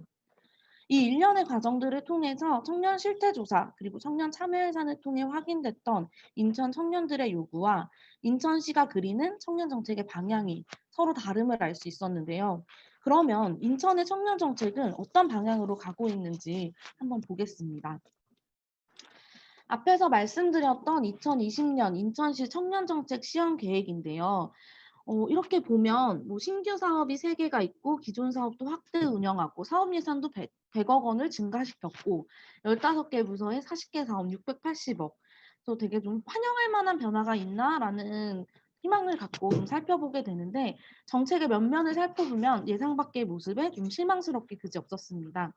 Speaker 3: 이 일련의 과정들을 통해서 청년 실태 조사 그리고 청년 참여 예산을 통해 확인됐던 인천 청년들의 요구와 인천시가 그리는 청년 정책의 방향이 서로 다름을 알 수 있었는데요. 그러면 인천의 청년 정책은 어떤 방향으로 가고 있는지 한번 보겠습니다. 앞에서 말씀드렸던 2020년 인천시 청년정책 시험 계획인데요. 이렇게 보면 뭐 신규 사업이 3개가 있고 기존 사업도 확대 운영하고 사업 예산도 100억 원을 증가시켰고 15개 부서에 40개 사업 680억. 그래서 되게 좀 환영할 만한 변화가 있나라는 희망을 갖고 좀 살펴보게 되는데 정책의 면면을 살펴보면 예상 밖의 모습에 좀 실망스럽게 그지없었습니다.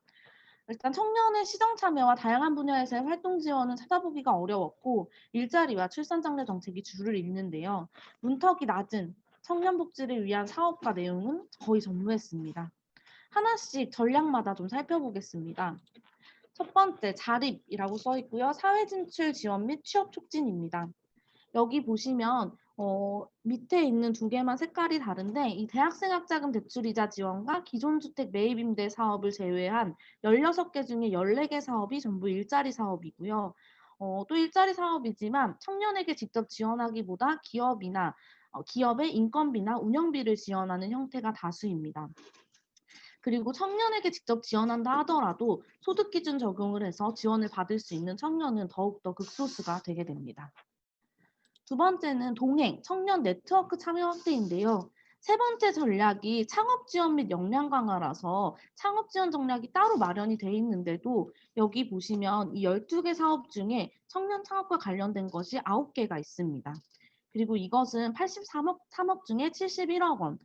Speaker 3: 일단 청년의 시정 참여와 다양한 분야에서의 활동 지원은 찾아보기가 어려웠고 일자리와 출산 장려 정책이 줄을 잇는데요. 문턱이 낮은 청년 복지를 위한 사업과 내용은 거의 전무했습니다. 하나씩 전략마다 좀 살펴보겠습니다. 첫 번째, 자립이라고 써 있고요. 사회 진출 지원 및 취업 촉진입니다. 여기 보시면 밑에 있는 2개만 색깔이 다른데 이 대학생 학자금 대출이자 지원과 기존 주택 매입 임대 사업을 제외한 16개 중에 14개 사업이 전부 일자리 사업이고요. 또 일자리 사업이지만 청년에게 직접 지원하기보다 기업의 인건비나 운영비를 지원하는 형태가 다수입니다. 그리고 청년에게 직접 지원한다 하더라도 소득 기준 적용을 해서 지원을 받을 수 있는 청년은 더욱더 극소수가 되게 됩니다. 두 번째는 동행, 청년 네트워크 참여 확대인데요. 세 번째 전략이 창업 지원 및 역량 강화라서 창업 지원 전략이 따로 마련이 돼 있는데도 여기 보시면 이 12개 사업 중에 청년 창업과 관련된 것이 9개가 있습니다. 그리고 이것은 83억 중에 71억 원,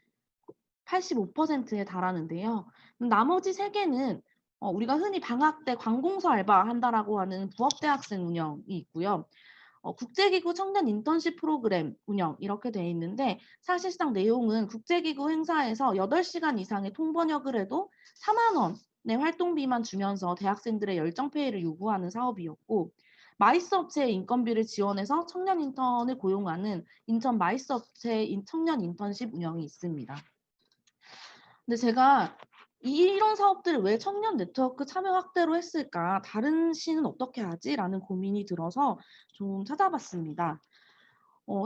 Speaker 3: 85%에 달하는데요. 나머지 3개는 우리가 흔히 방학 때 관공서 알바 한다라고 하는 부업대학생 운영이 있고요. 국제기구 청년 인턴십 프로그램 운영 이렇게 돼 있는데 사실상 내용은 국제기구 행사에서 8시간 이상의 통번역을 해도 4만 원의 활동비만 주면서 대학생들의 열정페이를 요구하는 사업이었고 마이스 업체의 인건비를 지원해서 청년 인턴을 고용하는 인천 마이스 업체 청년 인턴십 운영이 있습니다. 근데 제가 이런 사업들을 왜 청년 네트워크 참여 확대로 했을까? 다른 시는 어떻게 하지? 라는 고민이 들어서 좀 찾아봤습니다.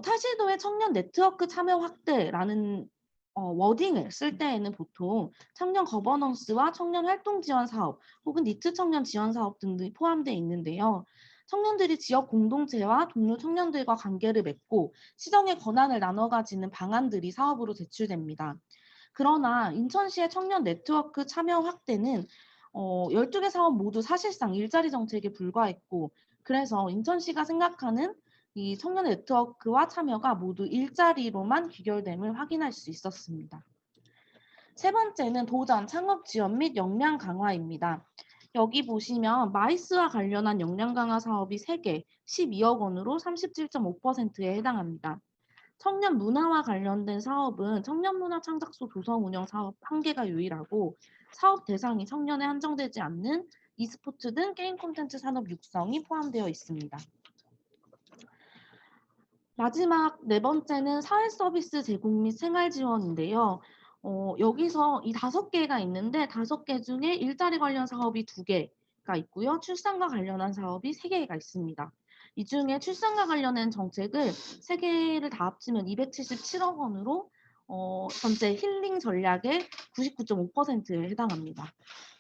Speaker 3: 타시도의 청년 네트워크 참여 확대라는 워딩을 쓸 때에는 보통 청년 거버넌스와 청년 활동 지원 사업 혹은 니트 청년 지원 사업 등이 포함되어 있는데요. 청년들이 지역 공동체와 동료 청년들과 관계를 맺고 시정의 권한을 나눠 가지는 방안들이 사업으로 제출됩니다. 그러나 인천시의 청년 네트워크 참여 확대는 12개 사업 모두 사실상 일자리 정책에 불과했고 그래서 인천시가 생각하는 이 청년 네트워크와 참여가 모두 일자리로만 귀결됨을 확인할 수 있었습니다. 세 번째는 도전, 창업 지원 및 역량 강화입니다. 여기 보시면 마이스와 관련한 역량 강화 사업이 3개, 12억 원으로 37.5%에 해당합니다. 청년 문화와 관련된 사업은 청년 문화 창작소 조성 운영 사업 1개가 유일하고 사업 대상이 청년에 한정되지 않는 e스포츠 등 게임 콘텐츠 산업 육성이 포함되어 있습니다. 마지막 4번째는 사회 서비스 제공 및 생활 지원인데요. 여기서 이 5개가 있는데 5개 중에 일자리 관련 사업이 2개가 있고요. 출산과 관련한 사업이 3개가 있습니다. 이 중에 출산과 관련된 정책을 3개를 다 합치면 277억 원으로 전체 힐링 전략의 99.5%에 해당합니다.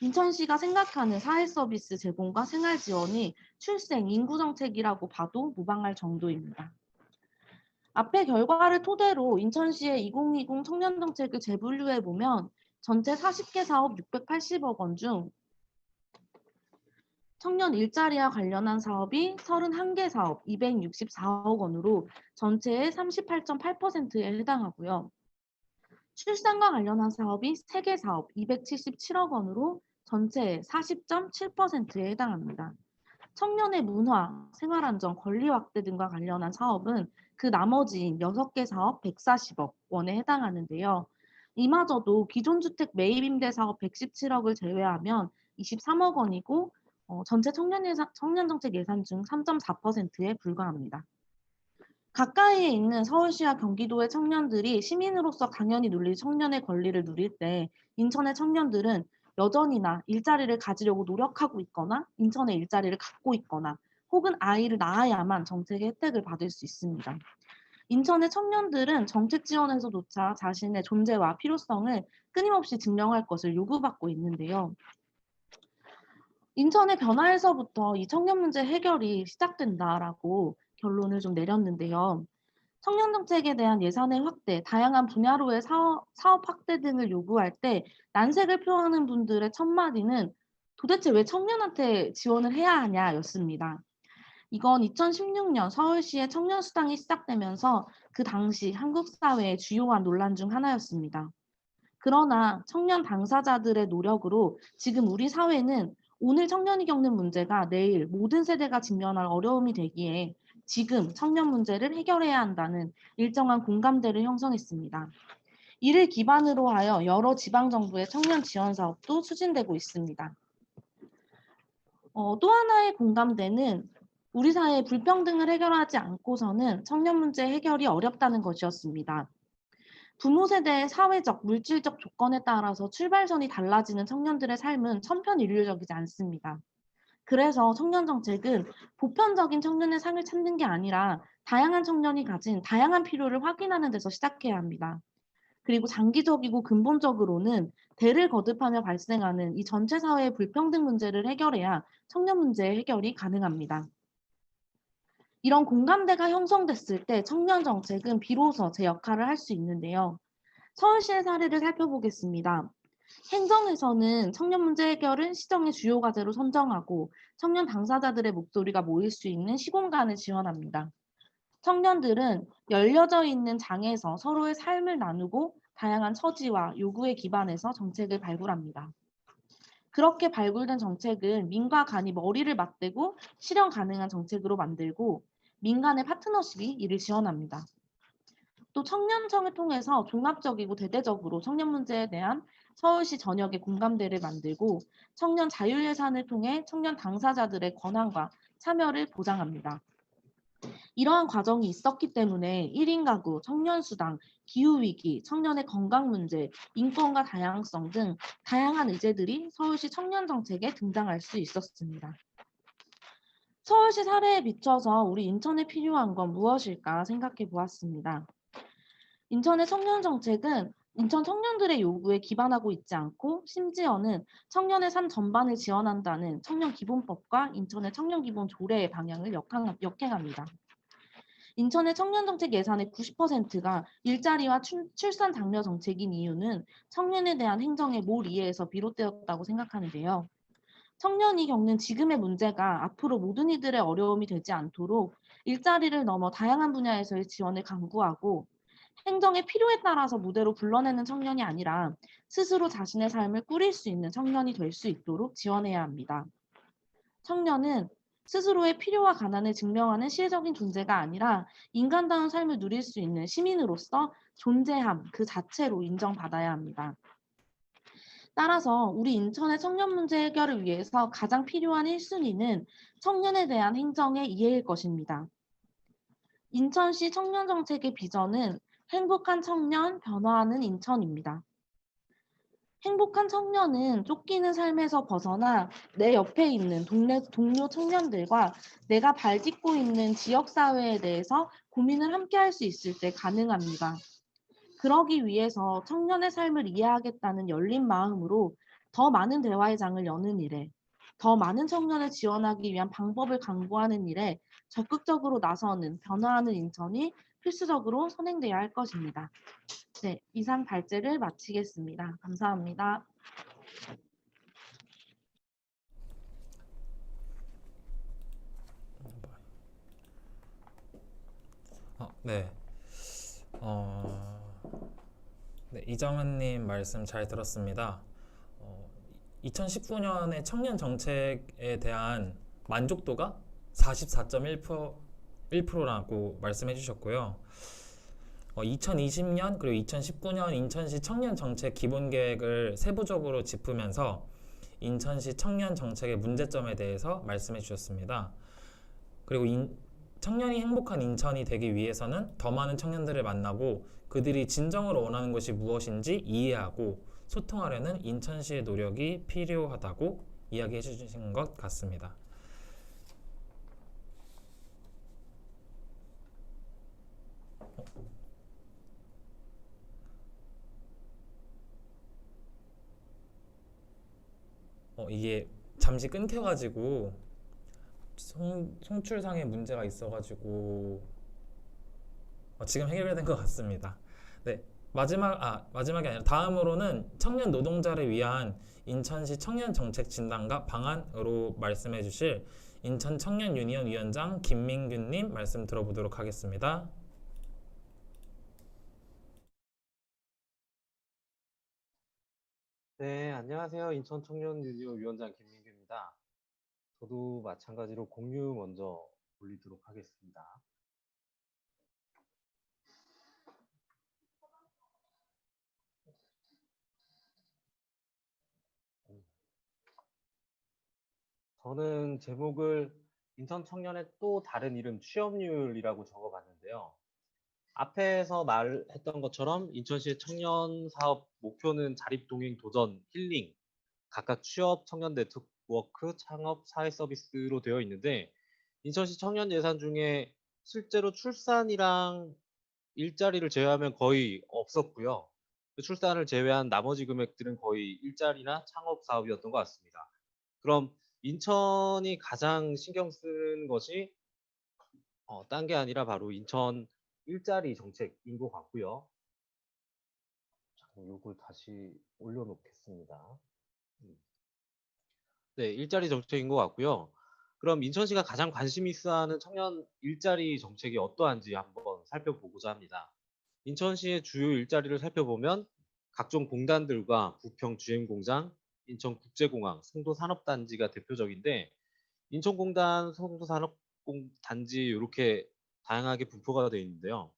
Speaker 3: 인천시가 생각하는 사회 서비스 제공과 생활 지원이 출생, 인구 정책이라고 봐도 무방할 정도입니다. 앞의 결과를 토대로 인천시의 2020 청년 정책을 재분류해 보면 전체 40개 사업 680억 원 중 청년 일자리와 관련한 사업이 31개 사업 264억 원으로 전체의 38.8%에 해당하고요. 출산과 관련한 사업이 3개 사업 277억 원으로 전체의 40.7%에 해당합니다. 청년의 문화, 생활안정, 권리 확대 등과 관련한 사업은 그 나머지인 6개 사업 140억 원에 해당하는데요. 이마저도 기존 주택 매입 임대 사업 117억을 제외하면 23억 원이고 전체 청년 정책 예산 중 3.4%에 불과합니다. 가까이에 있는 서울시와 경기도의 청년들이 시민으로서 당연히 누릴 청년의 권리를 누릴 때 인천의 청년들은 여전히나 일자리를 가지려고 노력하고 있거나 인천에 일자리를 갖고 있거나 혹은 아이를 낳아야만 정책의 혜택을 받을 수 있습니다. 인천의 청년들은 정책 지원에서조차 자신의 존재와 필요성을 끊임없이 증명할 것을 요구받고 있는데요. 인천의 변화에서부터 이 청년 문제 해결이 시작된다라고 결론을 좀 내렸는데요. 청년 정책에 대한 예산의 확대, 다양한 분야로의 사업 확대 등을 요구할 때 난색을 표하는 분들의 첫마디는 도대체 왜 청년한테 지원을 해야 하냐였습니다. 이건 2016년 서울시의 청년 수당이 시작되면서 그 당시 한국 사회의 주요한 논란 중 하나였습니다. 그러나 청년 당사자들의 노력으로 지금 우리 사회는 오늘 청년이 겪는 문제가 내일 모든 세대가 직면할 어려움이 되기에 지금 청년 문제를 해결해야 한다는 일정한 공감대를 형성했습니다. 이를 기반으로 하여 여러 지방정부의 청년 지원 사업도 추진되고 있습니다. 또 하나의 공감대는 우리 사회의 불평등을 해결하지 않고서는 청년 문제 해결이 어렵다는 것이었습니다. 부모 세대의 사회적, 물질적 조건에 따라서 출발선이 달라지는 청년들의 삶은 천편일률적이지 않습니다. 그래서 청년 정책은 보편적인 청년의 상을 찾는 게 아니라 다양한 청년이 가진 다양한 필요를 확인하는 데서 시작해야 합니다. 그리고 장기적이고 근본적으로는 대를 거듭하며 발생하는 이 전체 사회의 불평등 문제를 해결해야 청년 문제의 해결이 가능합니다. 이런 공감대가 형성됐을 때 청년 정책은 비로소 제 역할을 할 수 있는데요. 서울시의 사례를 살펴보겠습니다. 행정에서는 청년 문제 해결은 시정의 주요 과제로 선정하고 청년 당사자들의 목소리가 모일 수 있는 시공간을 지원합니다. 청년들은 열려져 있는 장에서 서로의 삶을 나누고 다양한 처지와 요구에 기반해서 정책을 발굴합니다. 그렇게 발굴된 정책은 민과 간이 머리를 맞대고 실현 가능한 정책으로 만들고 민간의 파트너십이 이를 지원합니다. 또 청년청을 통해서 종합적이고 대대적으로 청년 문제에 대한 서울시 전역의 공감대를 만들고 청년 자율예산을 통해 청년 당사자들의 권한과 참여를 보장합니다. 이러한 과정이 있었기 때문에 1인 가구, 청년수당, 기후위기, 청년의 건강 문제, 인권과 다양성 등 다양한 의제들이 서울시 청년정책에 등장할 수 있었습니다. 서울시 사례에 비춰서 우리 인천에 필요한 건 무엇일까 생각해 보았습니다. 인천의 청년정책은 인천 청년들의 요구에 기반하고 있지 않고 심지어는 청년의 삶 전반을 지원한다는 청년기본법과 인천의 청년기본조례의 방향을 역행합니다. 인천의 청년정책 예산의 90%가 일자리와 출산 장려 정책인 이유는 청년에 대한 행정의 몰이해에서 비롯되었다고 생각하는데요. 청년이 겪는 지금의 문제가 앞으로 모든 이들의 어려움이 되지 않도록 일자리를 넘어 다양한 분야에서의 지원을 강구하고 행정의 필요에 따라서 무대로 불러내는 청년이 아니라 스스로 자신의 삶을 꾸릴 수 있는 청년이 될 수 있도록 지원해야 합니다. 청년은 스스로의 필요와 가난을 증명하는 시혜적인 존재가 아니라 인간다운 삶을 누릴 수 있는 시민으로서 존재함 그 자체로 인정받아야 합니다. 따라서 우리 인천의 청년 문제 해결을 위해서 가장 필요한 1순위는 청년에 대한 행정의 이해일 것입니다. 인천시 청년정책의 비전은 행복한 청년, 변화하는 인천입니다. 행복한 청년은 쫓기는 삶에서 벗어나 내 옆에 있는 동료 청년들과 내가 발 딛고 있는 지역사회에 대해서 고민을 함께 할 수 있을 때 가능합니다. 그러기 위해서 청년의 삶을 이해하겠다는 열린 마음으로 더 많은 대화의 장을 여는 일에, 더 많은 청년을 지원하기 위한 방법을 강구하는 일에 적극적으로 나서는 변화하는 인천이 필수적으로 선행돼야 할 것입니다. 네, 이상 발제를 마치겠습니다. 감사합니다.
Speaker 1: 네. 네, 이정은님 말씀 잘 들었습니다. 2019년의 청년 정책에 대한 만족도가 44.1%라고 말씀해 주셨고요. 2020년 그리고 2019년 인천시 청년 정책 기본 계획을 세부적으로 짚으면서 인천시 청년 정책의 문제점에 대해서 말씀해 주셨습니다. 그리고 청년이 행복한 인천이 되기 위해서는 더 많은 청년들을 만나고 그들이 진정으로 원하는 것이 무엇인지 이해하고 소통하려는 인천시의 노력이 필요하다고 이야기해 주신 것 같습니다. 이게 잠시 끊겨가지고 송출상에 문제가 있어가지고 지금 해결된 것 같습니다. 네, 마지막이 아니라 다음으로는 청년 노동자를 위한 인천시 청년 정책 진단과 방안으로 말씀해 주실 인천 청년 유니언 위원장 김민균님 말씀 들어보도록 하겠습니다.
Speaker 4: 네, 안녕하세요. 인천 청년 유니온 위원장 김민규입니다. 저도 마찬가지로 공유 먼저 올리도록 하겠습니다. 저는 제목을 인천 청년의 또 다른 이름 취업률이라고 적어봤는데요. 앞에서 말했던 것처럼 인천시의 청년 사업 목표는 자립, 동행, 도전, 힐링, 각각 취업, 청년 네트워크, 창업, 사회 서비스로 되어 있는데 인천시 청년 예산 중에 실제로 출산이랑 일자리를 제외하면 거의 없었고요. 그 출산을 제외한 나머지 금액들은 거의 일자리나 창업 사업이었던 것 같습니다. 그럼 인천이 가장 신경 쓴 것이 딴 게 아니라 바로 인천 일자리 정책인 것 같고요. 이걸 다시 올려놓겠습니다. 네, 일자리 정책인 것 같고요. 그럼 인천시가 가장 관심 있어하는 청년 일자리 정책이 어떠한지 한번 살펴보고자 합니다. 인천시의 주요 일자리를 살펴보면 각종 공단들과 부평 GM공장, 인천국제공항, 송도산업단지가 대표적인데 인천공단, 송도산업단지 이렇게 다양하게 분포가 되어 있는데요.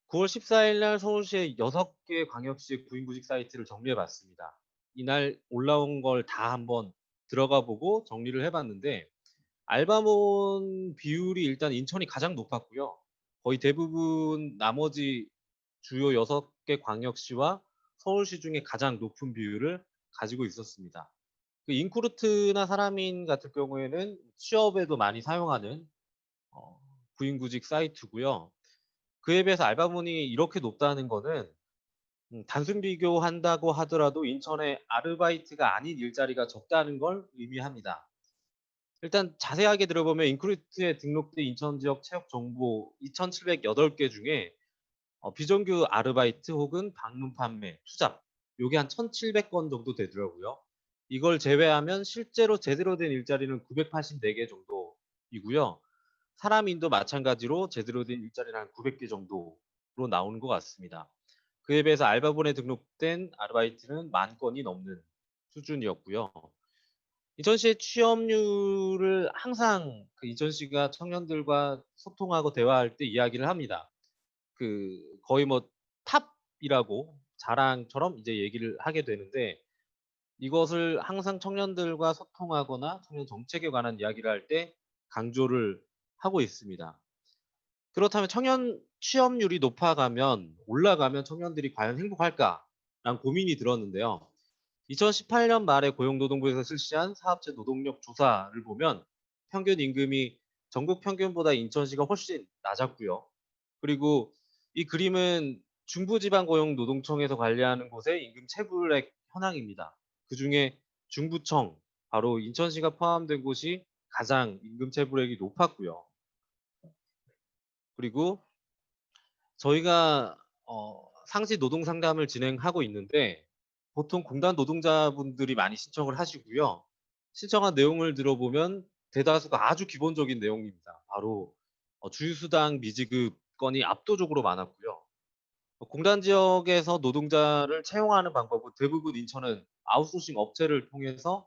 Speaker 4: 9월 14일 날 서울시의 6개 광역시 구인구직 사이트를 정리해 봤습니다. 이날 올라온 걸 다 한번 들어가 보고 정리를 해봤는데 알바몬 비율이 일단 인천이 가장 높았고요. 거의 대부분 나머지 주요 6개 광역시와 서울시 중에 가장 높은 비율을 가지고 있었습니다. 그 인쿠르트나 사람인 같은 경우에는 취업에도 많이 사용하는 구인구직 사이트고요. 그에 비해서 알바몬이 이렇게 높다는 거는 단순 비교한다고 하더라도 인천에 아르바이트가 아닌 일자리가 적다는 걸 의미합니다. 일단 자세하게 들어보면 인크루트에 등록된 인천 지역 채용 정보 2,708개 중에 비정규 아르바이트 혹은 방문 판매, 투잡 요게 한 1,700건 정도 되더라고요. 이걸 제외하면 실제로 제대로 된 일자리는 984개 정도이고요. 사람인도 마찬가지로 제대로 된 일자리는 한 900개 정도로 나오는 것 같습니다. 그에 비해서 알바본에 등록된 아르바이트는 10,000건이 넘는 수준이었고요. 인천시의 취업률을 항상 그 인천시가 청년들과 소통하고 대화할 때 이야기를 합니다. 그 거의 뭐 탑이라고 자랑처럼 이제 얘기를 하게 되는데 이것을 항상 청년들과 소통하거나 청년 정책에 관한 이야기를 할 때 강조를 하고 있습니다. 그렇다면 청년 취업률이 높아가면 올라가면 청년들이 과연 행복할까라는 고민이 들었는데요. 2018년 말에 고용노동부에서 실시한 사업체 노동력 조사를 보면 평균 임금이 전국 평균보다 인천시가 훨씬 낮았고요. 그리고 이 그림은 중부지방고용노동청에서 관리하는 곳의 임금 체불액 현황입니다. 그중에 중부청, 바로 인천시가 포함된 곳이 가장 임금 체불액이 높았고요. 그리고 저희가 상시 노동 상담을 진행하고 있는데 보통 공단 노동자분들이 많이 신청을 하시고요. 신청한 내용을 들어보면 대다수가 아주 기본적인 내용입니다. 바로 주휴수당 미지급 건이 압도적으로 많았고요. 공단 지역에서 노동자를 채용하는 방법은 대부분 인천은 아웃소싱 업체를 통해서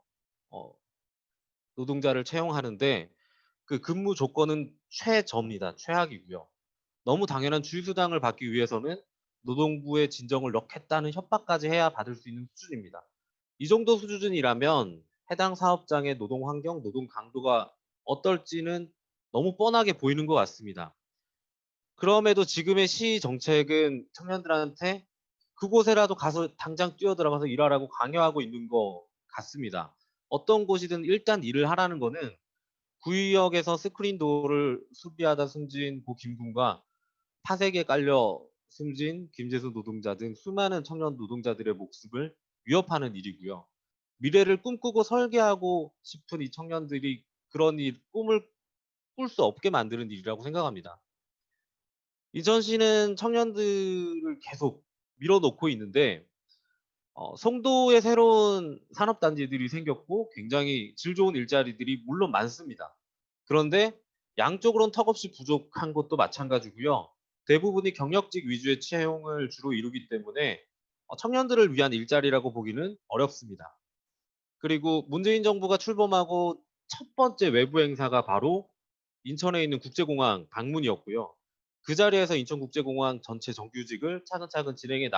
Speaker 4: 노동자를 채용하는데 그 근무 조건은 최저입니다. 최악이고요. 너무 당연한 주휴수당을 받기 위해서는 노동부에 진정을 넣겠다는 협박까지 해야 받을 수 있는 수준입니다. 이 정도 수준이라면 해당 사업장의 노동 환경, 노동 강도가 어떨지는 너무 뻔하게 보이는 것 같습니다. 그럼에도 지금의 시 정책은 청년들한테 그곳에라도 가서 당장 뛰어들어가서 일하라고 강요하고 있는 것 같습니다. 어떤 곳이든 일단 일을 하라는 거는 구의역에서 스크린도어를 수비하다 숨진 고 김군과 파색에 깔려 숨진 김재수 노동자 등 수많은 청년 노동자들의 목숨을 위협하는 일이고요. 미래를 꿈꾸고 설계하고 싶은 이 청년들이 그런 꿈을 꿀 수 없게 만드는 일이라고 생각합니다. 인천시는 청년들을 계속 밀어놓고 있는데 송도에 새로운 산업단지들이 생겼고 굉장히 질 좋은 일자리들이 물론 많습니다. 그런데 양쪽으로는 턱없이 부족한 것도 마찬가지고요. 대부분이 경력직 위주의 채용을 주로 이루기 때문에 청년들을 위한 일자리라고 보기는 어렵습니다. 그리고 문재인 정부가 출범하고 첫 번째 외부 행사가 바로 인천에 있는 국제공항 방문이었고요. 그 자리에서 인천국제공항 전체 정규직을 차근차근 진행해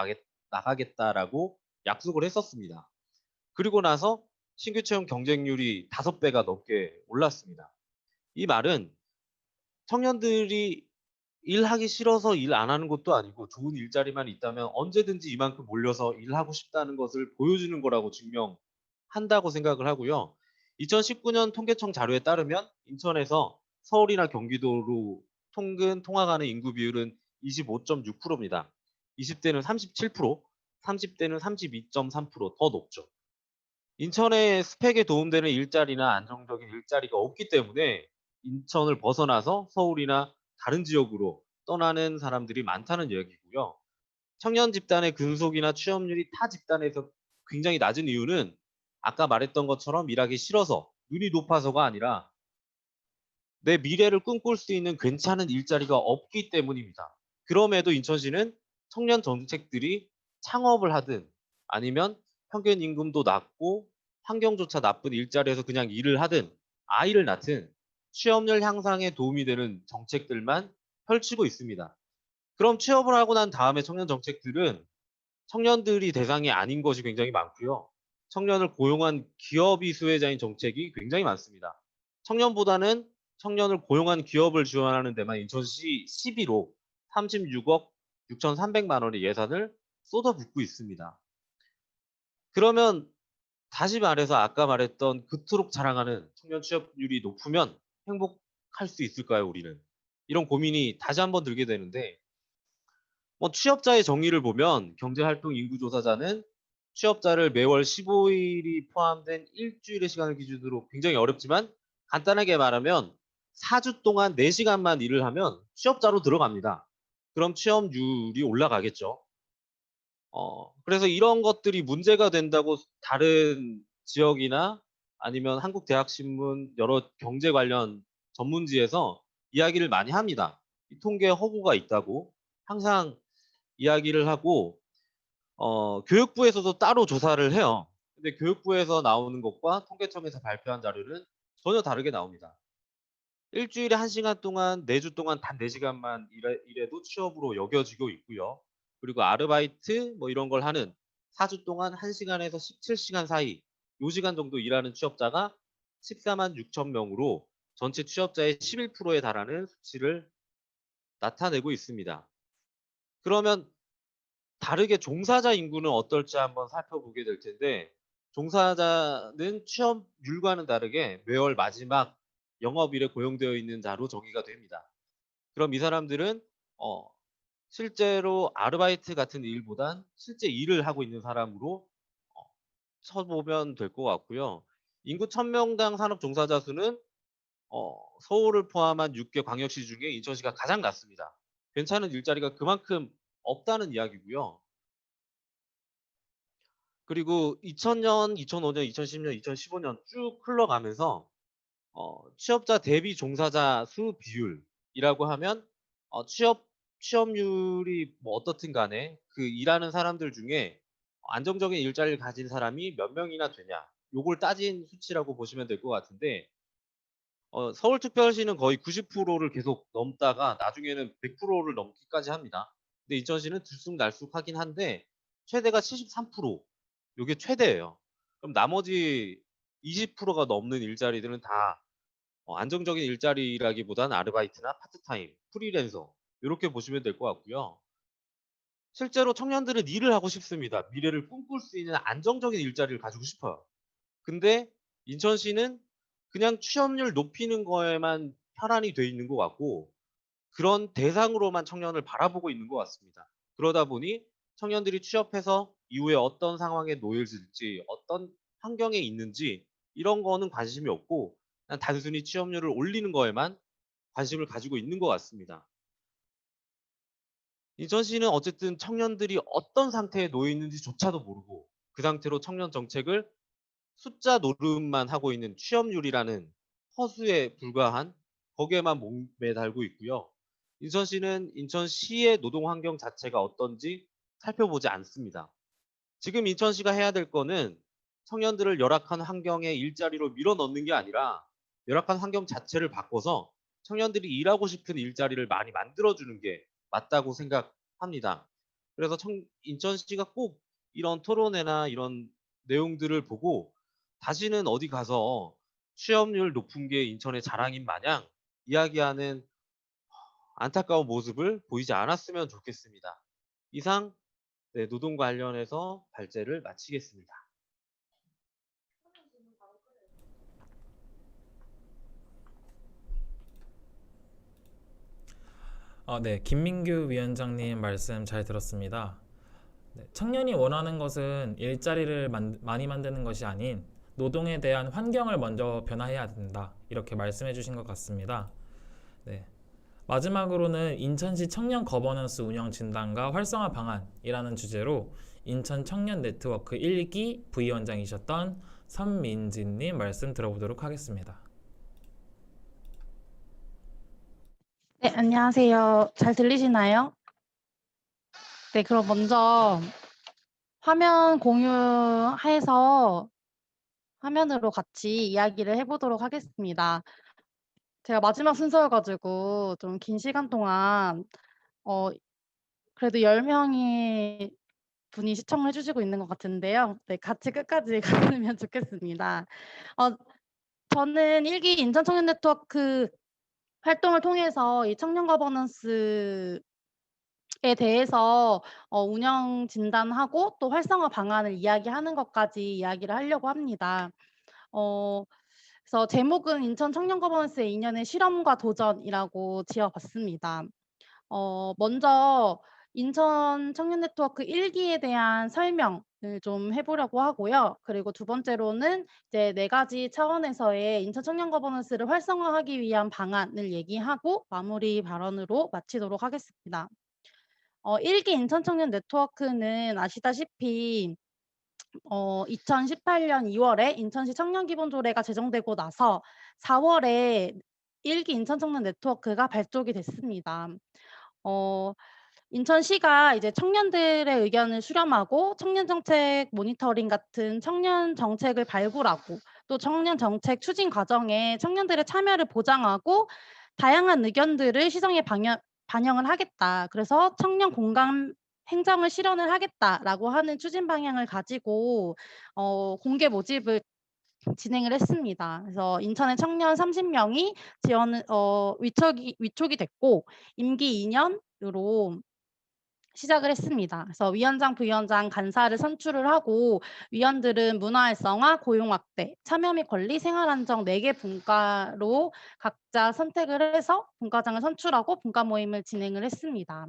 Speaker 4: 나가겠다라고 약속을 했었습니다. 그리고 나서 신규 채용 경쟁률이 5배가 넘게 올랐습니다. 이 말은 청년들이 일하기 싫어서 일 안 하는 것도 아니고 좋은 일자리만 있다면 언제든지 이만큼 몰려서 일하고 싶다는 것을 보여주는 거라고 증명한다고 생각을 하고요. 2019년 통계청 자료에 따르면 인천에서 서울이나 경기도로 통근 통학하는 인구 비율은 25.6%입니다. 20대는 37%, 30대는 32.3%더 높죠. 인천의 스펙에 도움되는 일자리나 안정적인 일자리가 없기 때문에 인천을 벗어나서 서울이나 다른 지역으로 떠나는 사람들이 많다는 이야기고요. 청년 집단의 근속이나 취업률이 타 집단에서 굉장히 낮은 이유는 아까 말했던 것처럼 일하기 싫어서 눈이 높아서가 아니라 내 미래를 꿈꿀 수 있는 괜찮은 일자리가 없기 때문입니다. 그럼에도 인천시는 청년 정책들이 창업을 하든 아니면 평균 임금도 낮고 환경조차 나쁜 일자리에서 그냥 일을 하든 아이를 낳든 취업률 향상에 도움이 되는 정책들만 펼치고 있습니다. 그럼 취업을 하고 난 다음에 청년 정책들은 청년들이 대상이 아닌 것이 굉장히 많고요. 청년을 고용한 기업이 수혜자인 정책이 굉장히 많습니다. 청년보다는 청년을 고용한 기업을 지원하는 데만 인천시 시비로 36억 6,300만 원의 예산을 쏟아붓고 있습니다. 그러면 다시 말해서 아까 말했던 그토록 자랑하는 청년 취업률이 높으면 행복할 수 있을까요, 우리는? 이런 고민이 다시 한번 들게 되는데 취업자의 정의를 보면 경제활동 인구조사자는 취업자를 매월 15일이 포함된 일주일의 시간을 기준으로 굉장히 어렵지만 간단하게 말하면 4주 동안 4시간만 일을 하면 취업자로 들어갑니다. 그럼 취업률이 올라가겠죠. 그래서 이런 것들이 문제가 된다고 다른 지역이나 아니면 한국대학신문 여러 경제 관련 전문지에서 이야기를 많이 합니다. 이 통계에 허구가 있다고 항상 이야기를 하고 교육부에서도 따로 조사를 해요. 근데 교육부에서 나오는 것과 통계청에서 발표한 자료는 전혀 다르게 나옵니다. 일주일에 1시간 동안 4주 동안 단 4시간만 일해도 취업으로 여겨지고 있고요. 그리고 아르바이트 이런 걸 하는 4주 동안 1시간에서 17시간 사이 요 시간 정도 일하는 취업자가 14만 6천 명으로 전체 취업자의 11%에 달하는 수치를 나타내고 있습니다. 그러면 다르게 종사자 인구는 어떨지 한번 살펴보게 될 텐데 종사자는 취업률과는 다르게 매월 마지막 영업일에 고용되어 있는 자로 정의가 됩니다. 그럼 이 사람들은 실제로 아르바이트 같은 일보단 실제 일을 하고 있는 사람으로 어 쳐보면 될 것 같고요. 인구 1000명당 산업 종사자 수는 서울을 포함한 6개 광역시 중에 인천시가 가장 낮습니다. 괜찮은 일자리가 그만큼 없다는 이야기고요. 그리고 2000년, 2005년, 2010년, 2015년 쭉 흘러가면서 취업자 대비 종사자 수 비율이라고 하면 취업률이 어떻든 간에 그 일하는 사람들 중에 안정적인 일자리를 가진 사람이 몇 명이나 되냐 요걸 따진 수치라고 보시면 될 것 같은데 서울특별시는 거의 90%를 계속 넘다가 나중에는 100%를 넘기까지 합니다. 근데 인천시는 들쑥날쑥하긴 한데 최대가 73%. 요게 최대예요. 그럼 나머지 20%가 넘는 일자리들은 다 안정적인 일자리라기보다는 아르바이트나 파트타임, 프리랜서 요렇게 보시면 될 것 같고요. 실제로 청년들은 일을 하고 싶습니다. 미래를 꿈꿀 수 있는 안정적인 일자리를 가지고 싶어요. 근데 인천시는 그냥 취업률 높이는 거에만 혈안이 돼 있는 것 같고 그런 대상으로만 청년을 바라보고 있는 것 같습니다. 그러다 보니 청년들이 취업해서 이후에 어떤 상황에 놓여질지, 어떤 환경에 있는지 이런 거는 관심이 없고 그냥 단순히 취업률을 올리는 거에만 관심을 가지고 있는 것 같습니다. 인천시는 어쨌든 청년들이 어떤 상태에 놓여 있는지조차도 모르고 그 상태로 청년 정책을 숫자 노름만 하고 있는 취업률이라는 허수에 불과한 거기에만 목매달고 있고요. 인천시는 인천시의 노동 환경 자체가 어떤지 살펴보지 않습니다. 지금 인천시가 해야 될 거는 청년들을 열악한 환경에 일자리로 밀어넣는 게 아니라 열악한 환경 자체를 바꿔서 청년들이 일하고 싶은 일자리를 많이 만들어주는 게 맞다고 생각합니다. 그래서 인천시가 꼭 이런 토론회나 이런 내용들을 보고 다시는 어디 가서 취업률 높은 게 인천의 자랑인 마냥 이야기하는 안타까운 모습을 보이지 않았으면 좋겠습니다. 이상 네, 노동 관련해서 발제를 마치겠습니다.
Speaker 1: 네, 김민규 위원장님 말씀 잘 들었습니다. 네, 청년이 원하는 것은 일자리를 많이 만드는 것이 아닌 노동에 대한 환경을 먼저 변화해야 된다. 이렇게 말씀해 주신 것 같습니다. 네. 마지막으로는 인천시 청년 거버넌스 운영 진단과 활성화 방안이라는 주제로 인천 청년 네트워크 1기 부위원장이셨던 선민진님 말씀 들어보도록 하겠습니다.
Speaker 5: 네, 안녕하세요. 잘 들리시나요? 네, 그럼 먼저 화면 공유해서 화면으로 같이 이야기를 해보도록 하겠습니다. 제가 마지막 순서여가지고 좀 긴 시간 동안 그래도 10명이 분이 시청을 해주시고 있는 것 같은데요. 네, 같이 끝까지 가면 좋겠습니다. 저는 1기 인천 청년 네트워크 활동을 통해서 이 청년 거버넌스에 대해서 운영 진단하고 또 활성화 방안을 이야기하는 것까지 이야기를 하려고 합니다. 그래서 제목은 인천 청년 거버넌스의 2년의 실험과 도전이라고 지어봤습니다. 먼저 인천 청년 네트워크 1기에 대한 설명을 좀 해보려고 하고요. 그리고 두 번째로는 이제 4가지 차원에서의 인천 청년 거버넌스를 활성화하기 위한 방안을 얘기하고 마무리 발언으로 마치도록 하겠습니다. 1기 인천 청년 네트워크는 아시다시피 2018년 2월에 인천시 청년기본조례가 제정되고 나서 4월에 1기 인천 청년 네트워크가 발족이 됐습니다. 인천시가 이제 청년들의 의견을 수렴하고 청년 정책 모니터링 같은 청년 정책을 발굴하고 또 청년 정책 추진 과정에 청년들의 참여를 보장하고 다양한 의견들을 시정에 반영을 하겠다. 그래서 청년 공감 행정을 실현을 하겠다라고 하는 추진 방향을 가지고 공개 모집을 진행을 했습니다. 그래서 인천의 청년 30명이 지원을 위촉이 됐고 임기 2년으로 시작을 했습니다. 그래서 위원장, 부위원장, 간사를 선출을 하고 위원들은 문화활성화, 고용확대, 참여 및 권리, 생활안정 4개 분과로 각자 선택을 해서 분과장을 선출하고 분과 모임을 진행을 했습니다.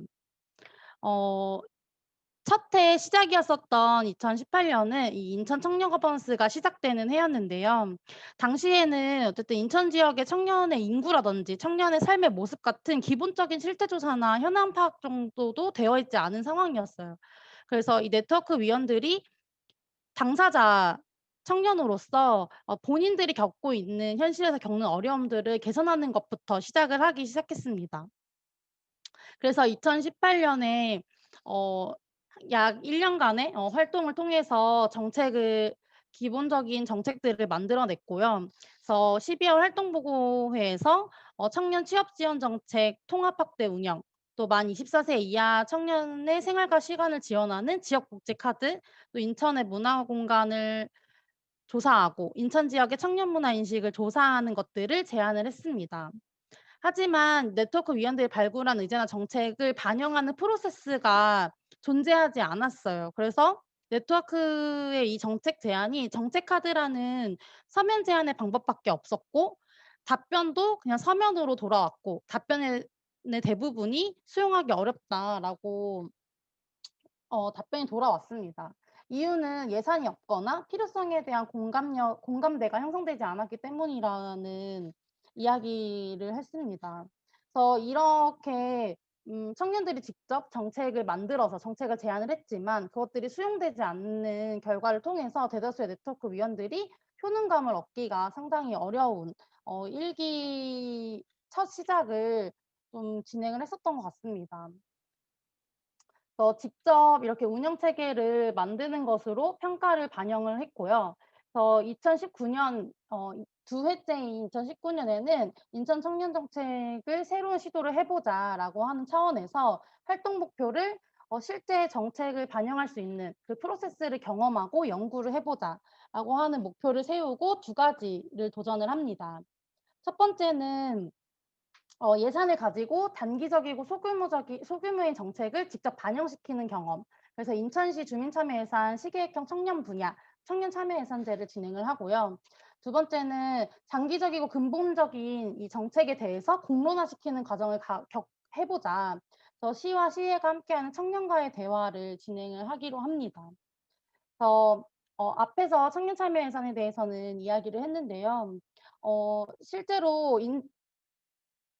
Speaker 5: 첫 해 시작이었었던 2018년은 이 인천 청년 거버넌스가 시작되는 해였는데요. 당시에는 어쨌든 인천 지역의 청년의 인구라든지 청년의 삶의 모습 같은 기본적인 실태 조사나 현황 파악 정도도 되어 있지 않은 상황이었어요. 그래서 이 네트워크 위원들이 당사자 청년으로서 본인들이 겪고 있는 현실에서 겪는 어려움들을 개선하는 것부터 하기 시작했습니다. 그래서 2018년에 약 1년간의 활동을 통해서 기본적인 정책들을 만들어냈고요. 그래서 12월 활동보고회에서 청년 취업 지원 정책 통합 확대 운영, 또 만 24세 이하 청년의 생활과 시간을 지원하는 지역 복지 카드, 또 인천의 문화 공간을 조사하고 인천 지역의 청년 문화 인식을 조사하는 것들을 제안을 했습니다. 하지만 네트워크 위원들이 발굴한 의제나 정책을 반영하는 프로세스가 존재하지 않았어요. 그래서 네트워크의 이 정책 제안이 정책 카드라는 서면 제안의 방법밖에 없었고 답변도 그냥 서면으로 돌아왔고 답변의 대부분이 수용하기 어렵다라고 답변이 돌아왔습니다. 이유는 예산이 없거나 필요성에 대한 공감대가 형성되지 않았기 때문이라는 이야기를 했습니다. 그래서 이렇게 청년들이 직접 정책을 만들어서 정책을 제안을 했지만 그것들이 수용되지 않는 결과를 통해서 대다수의 네트워크 위원들이 효능감을 얻기가 상당히 어려운 1기 첫 시작을 좀 진행을 했었던 것 같습니다. 직접 이렇게 운영 체계를 만드는 것으로 평가를 반영을 했고요. 그래서 2019년 두 회째인 2019년에는 인천 청년 정책을 새로운 시도를 해보자라고 하는 차원에서 활동 목표를 실제 정책을 반영할 수 있는 그 프로세스를 경험하고 연구를 해보자라고 하는 목표를 세우고 두 가지를 도전을 합니다. 첫 번째는 예산을 가지고 단기적이고 소규모의 정책을 직접 반영시키는 경험. 그래서 인천시 주민참여예산 시계획형 청년 분야 청년 참여예산제를 진행을 하고요. 두 번째는 장기적이고 근본적인 이 정책에 대해서 공론화시키는 과정을 해보자. 그래서 시와 시의회가 함께하는 청년과의 대화를 진행을 하기로 합니다. 그래서 앞에서 청년 참여 예산에 대해서는 이야기를 했는데요. 실제로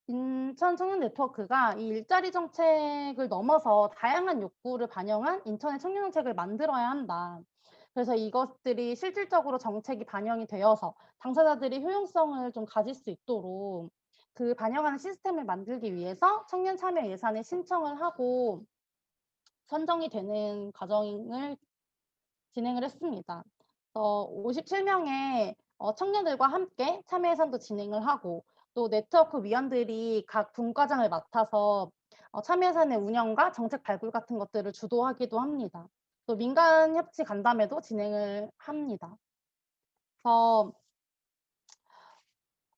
Speaker 5: 인천 청년 네트워크가 이 일자리 정책을 넘어서 다양한 욕구를 반영한 인천의 청년 정책을 만들어야 한다. 그래서 이것들이 실질적으로 정책이 반영이 되어서 당사자들이 효용성을 좀 가질 수 있도록 그 반영하는 시스템을 만들기 위해서 청년 참여 예산에 신청을 하고 선정이 되는 과정을 진행을 했습니다. 57명의 청년들과 함께 참여 예산도 진행을 하고 또 네트워크 위원들이 각 분과장을 맡아서 참여 예산의 운영과 정책 발굴 같은 것들을 주도하기도 합니다. 또 민간 협치 간담회도 진행을 합니다. 그래서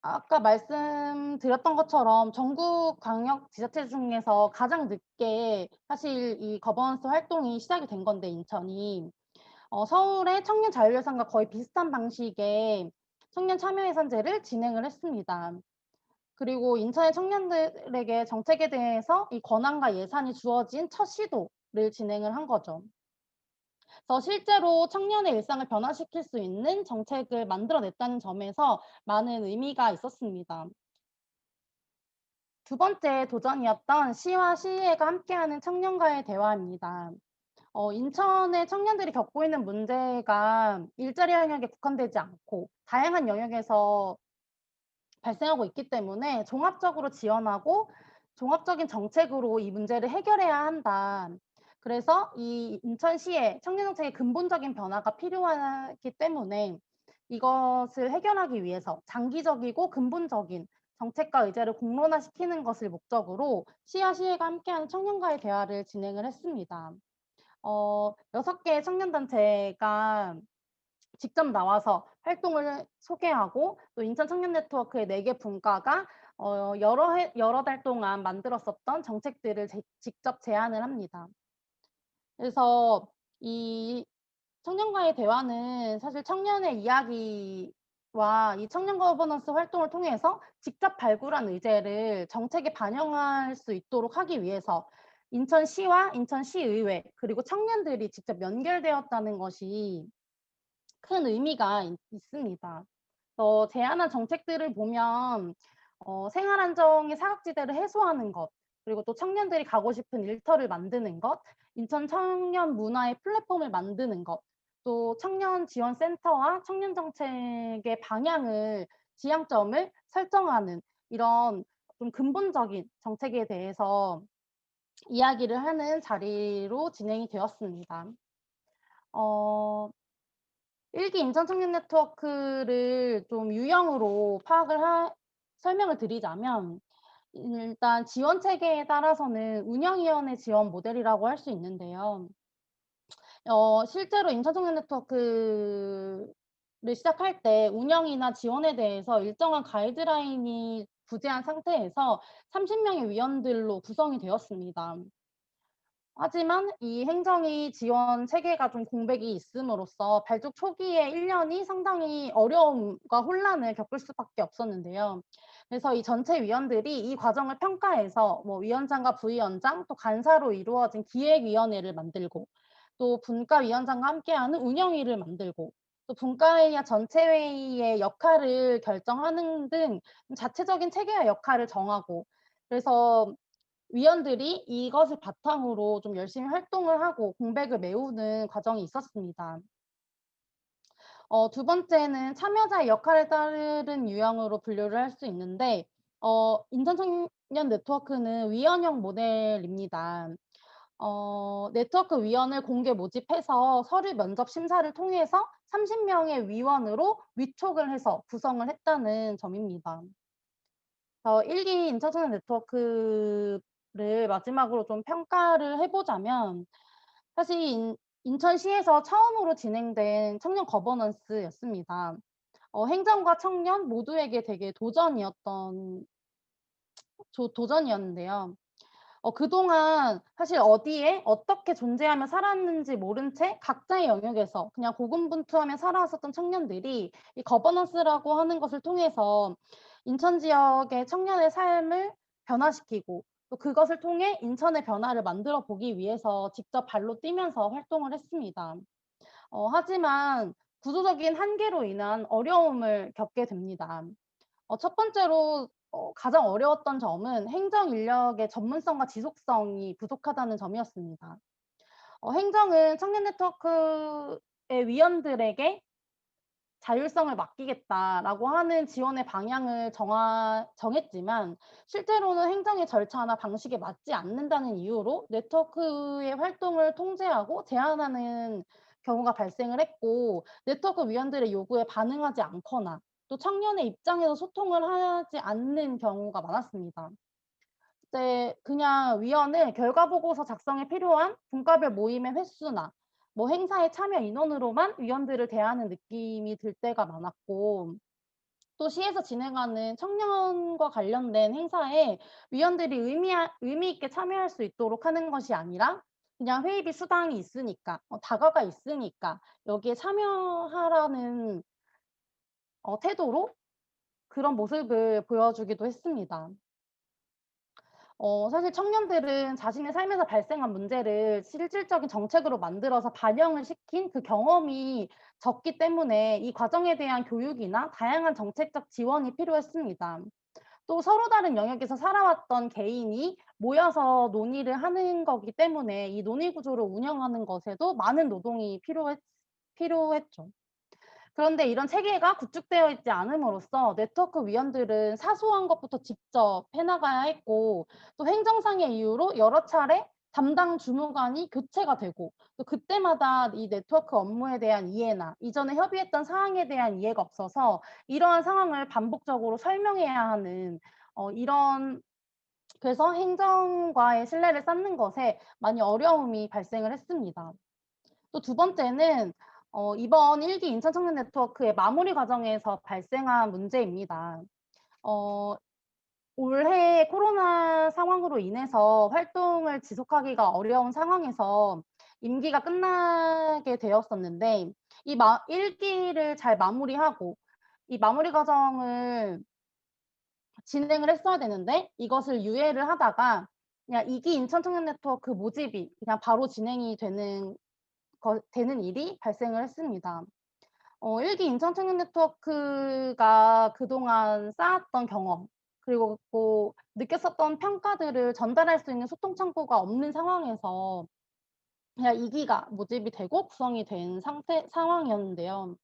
Speaker 5: 아까 말씀드렸던 것처럼 전국 광역 지자체 중에서 가장 늦게 사실 이 거버넌스 활동이 시작이 된 건데 인천이 서울의 청년 자율예산과 거의 비슷한 방식의 청년 참여예산제를 진행을 했습니다. 그리고 인천의 청년들에게 정책에 대해서 이 권한과 예산이 주어진 첫 시도를 진행을 한 거죠. 그래서 실제로 청년의 일상을 변화시킬 수 있는 정책을 만들어냈다는 점에서 많은 의미가 있었습니다. 두 번째 도전이었던 시와 시의회가 함께하는 청년과의 대화입니다. 인천의 청년들이 겪고 있는 문제가 일자리 영역에 국한되지 않고 다양한 영역에서 발생하고 있기 때문에 종합적으로 지원하고 종합적인 정책으로 이 문제를 해결해야 한다. 그래서 이 인천시의 청년정책의 근본적인 변화가 필요하기 때문에 이것을 해결하기 위해서 장기적이고 근본적인 정책과 의제를 공론화시키는 것을 목적으로 시와 시의회가 함께하는 청년과의 대화를 진행을 했습니다. 6개의 청년단체가 직접 나와서 활동을 소개하고 또 인천 청년 네트워크의 4개 분과가 여러 달 동안 만들었었던 정책들을 직접 제안을 합니다. 그래서 이 청년과의 대화는 사실 청년의 이야기와 이 청년 거버넌스 활동을 통해서 직접 발굴한 의제를 정책에 반영할 수 있도록 하기 위해서 인천시와 인천시의회 그리고 청년들이 직접 연결되었다는 것이 큰 의미가 있습니다. 제안한 정책들을 보면 생활 안정의 사각지대를 해소하는 것, 그리고 또 청년들이 가고 싶은 일터를 만드는 것, 인천 청년 문화의 플랫폼을 만드는 것, 또 청년 지원 센터와 청년 정책의 방향을 지향점을 설정하는 이런 좀 근본적인 정책에 대해서 이야기를 하는 자리로 진행이 되었습니다. 1기 인천 청년 네트워크를 좀 유형으로 설명을 드리자면 일단 지원 체계에 따라서는 운영위원회 지원 모델이라고 할 수 있는데요. 실제로 인천 청년 네트워크가 시작할 때 운영이나 지원에 대해서 일정한 가이드라인이 부재한 상태에서 30명의 위원들로 구성이 되었습니다. 하지만 이 행정위 지원 체계가 좀 공백이 있음으로써 발족 초기에 1년이 상당히 어려움과 혼란을 겪을 수밖에 없었는데요. 그래서 이 전체 위원들이 이 과정을 평가해서 뭐 위원장과 부위원장 또 간사로 이루어진 기획위원회를 만들고 또 분과위원장과 함께하는 운영위를 만들고 또 분과회의와 전체회의의 역할을 결정하는 등 자체적인 체계와 역할을 정하고 그래서 위원들이 이것을 바탕으로 좀 열심히 활동을 하고 공백을 메우는 과정이 있었습니다. 두 번째는 참여자의 역할에 따른 유형으로 분류를 할 수 있는데 인턴청년 네트워크는 위원형 모델입니다. 네트워크 위원을 공개 모집해서 서류 면접 심사를 통해서 30명의 위원으로 위촉을 해서 구성을 했다는 점입니다. 1기 인턴청년 네트워크를 마지막으로 좀 평가를 해보자면 사실 인천시에서 처음으로 진행된 청년 거버넌스였습니다. 행정과 청년 모두에게 되게 도전이었는데요. 그동안 사실 어디에 어떻게 존재하며 살았는지 모른 채 각자의 영역에서 그냥 고군분투하며 살아왔었던 청년들이 이 거버넌스라고 하는 것을 통해서 인천 지역의 청년의 삶을 변화시키고 또 그것을 통해 인천의 변화를 만들어 보기 위해서 직접 발로 뛰면서 활동을 했습니다. 하지만 구조적인 한계로 인한 어려움을 겪게 됩니다. 첫 번째로 가장 어려웠던 점은 행정 인력의 전문성과 지속성이 부족하다는 점이었습니다. 행정은 청년 네트워크의 위원들에게 자율성을 맡기겠다라고 하는 지원의 방향을 정했지만 실제로는 행정의 절차나 방식에 맞지 않는다는 이유로 네트워크의 활동을 통제하고 제한하는 경우가 발생을 했고 네트워크 위원들의 요구에 반응하지 않거나 또 청년의 입장에서 소통을 하지 않는 경우가 많았습니다. 그때 그냥 위원을 결과 보고서 작성에 필요한 분과별 모임의 횟수나 뭐 행사에 참여 인원으로만 위원들을 대하는 느낌이 들 때가 많았고 또 시에서 진행하는 청년과 관련된 행사에 위원들이 의미 있게 참여할 수 있도록 하는 것이 아니라 그냥 회의비 수당이 있으니까 다가가 있으니까 여기에 참여하라는 태도로 그런 모습을 보여주기도 했습니다. 사실 청년들은 자신의 삶에서 발생한 문제를 실질적인 정책으로 만들어서 반영을 시킨 그 경험이 적기 때문에 이 과정에 대한 교육이나 다양한 정책적 지원이 필요했습니다. 또 서로 다른 영역에서 살아왔던 개인이 모여서 논의를 하는 거기 때문에 이 논의 구조를 운영하는 것에도 많은 노동이 필요했죠. 그런데 이런 체계가 구축되어 있지 않음으로써 네트워크 위원들은 사소한 것부터 직접 해나가야 했고 또 행정상의 이유로 여러 차례 담당 주무관이 교체가 되고 또 그때마다 이 네트워크 업무에 대한 이해나 이전에 협의했던 사항에 대한 이해가 없어서 이러한 상황을 반복적으로 설명해야 하는 그래서 행정과의 신뢰를 쌓는 것에 많이 어려움이 발생을 했습니다. 또 두 번째는 이번 1기 인천 청년 네트워크의 마무리 과정에서 발생한 문제입니다. 올해 코로나 상황으로 인해서 활동을 지속하기가 어려운 상황에서 임기가 끝나게 되었었는데 이 1기를 잘 마무리하고 이 마무리 과정을 진행을 했어야 되는데 이것을 유예를 하다가 그냥 2기 인천 청년 네트워크 모집이 그냥 바로 진행이 되는 일이 발생을 했습니다. 1기 인천 청년 네트워크가 그동안 쌓았던 경험 그리고 또 느꼈었던 평가들을 전달할 수 있는 소통 창구가 없는 상황에서 그냥 2기가 모집이 되고 구성이 된 상황이었는데요.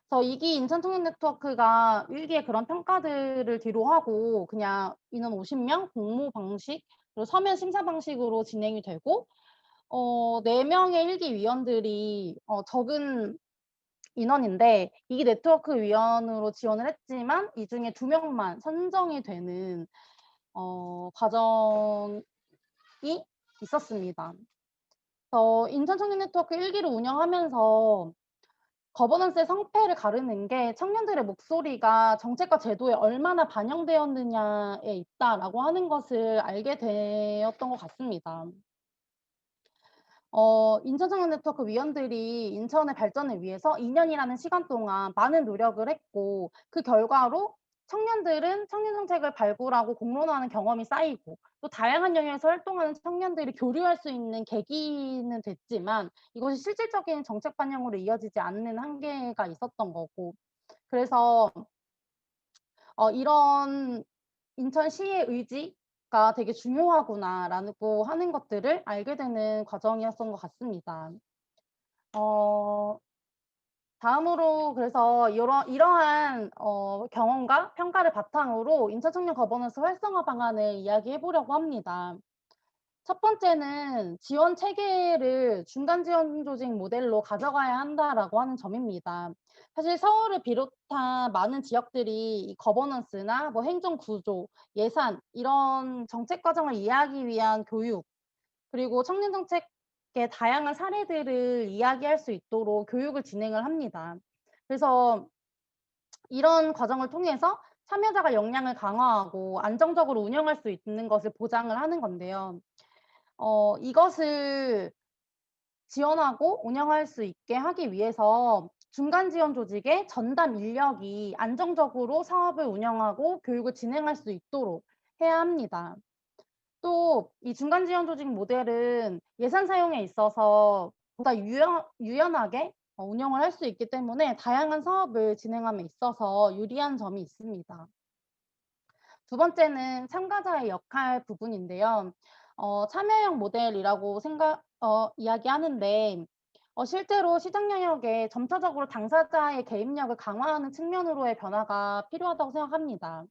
Speaker 5: 그래서 2기 인천 청년 네트워크가 1기의 그런 평가들을 뒤로하고 그냥 인원 50명 공모 방식 그리고 서면 심사 방식으로 진행이 되고 4명의 1기 위원들이 적은 인원인데 2기 네트워크 위원으로 지원을 했지만 이 중에 2명만 선정이 되는 과정이 있었습니다. 인천 청년 네트워크 1기를 운영하면서 거버넌스의 성패를 가르는 게 청년들의 목소리가 정책과 제도에 얼마나 반영되었느냐에 있다라고 하는 것을 알게 되었던 것 같습니다. 인천청년 네트워크 위원들이 인천의 발전을 위해서 2년이라는 시간 동안 많은 노력을 했고, 그 결과로 청년들은 청년 정책을 발굴하고 공론화하는 경험이 쌓이고, 또 다양한 영역에서 활동하는 청년들이 교류할 수 있는 계기는 됐지만, 이것이 실질적인 정책 반영으로 이어지지 않는 한계가 있었던 거고, 그래서 이런 인천시의 의지가 되게 중요하구나라고 하는 것들을 알게 되는 과정이었던 것 같습니다. 다음으로 그래서 이러한 경험과 평가를 바탕으로 인천 청년 거버넌스 활성화 방안을 이야기해 보려고 합니다. 첫 번째는 지원 체계를 중간 지원 조직 모델로 가져가야 한다라고 하는 점입니다. 사실 서울을 비롯한 많은 지역들이 이 거버넌스나 뭐 행정 구조, 예산 이런 정책 과정을 이해하기 위한 교육, 그리고 청년 정책의 다양한 사례들을 이야기할 수 있도록 교육을 진행을 합니다. 그래서 이런 과정을 통해서 참여자가 역량을 강화하고 안정적으로 운영할 수 있는 것을 보장을 하는 건데요. 이것을 지원하고 운영할 수 있게 하기 위해서 중간 지원 조직의 전담 인력이 안정적으로 사업을 운영하고 교육을 진행할 수 있도록 해야 합니다. 또 이 중간 지원 조직 모델은 예산 사용에 있어서 보다 유연하게 운영을 할 수 있기 때문에 다양한 사업을 진행함에 있어서 유리한 점이 있습니다. 두 번째는 참가자의 역할 부분인데요. 참여형 모델이라고 이야기하는데 실제로 시장 영역에 점차적으로 당사자의 개입력을 강화하는 측면으로의 변화가 필요하다고 생각합니다.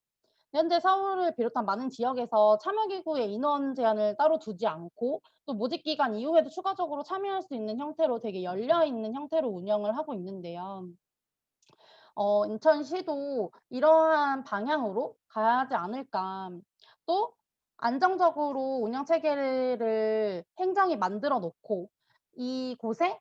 Speaker 5: 현재 서울을 비롯한 많은 지역에서 참여기구의 인원 제한을 따로 두지 않고 또 모집 기간 이후에도 추가적으로 참여할 수 있는 형태로 되게 열려있는 형태로 운영을 하고 있는데요. 인천시도 이러한 방향으로 가야 하지 않을까. 또 안정적으로 운영 체계를 행정이 만들어 놓고 이곳에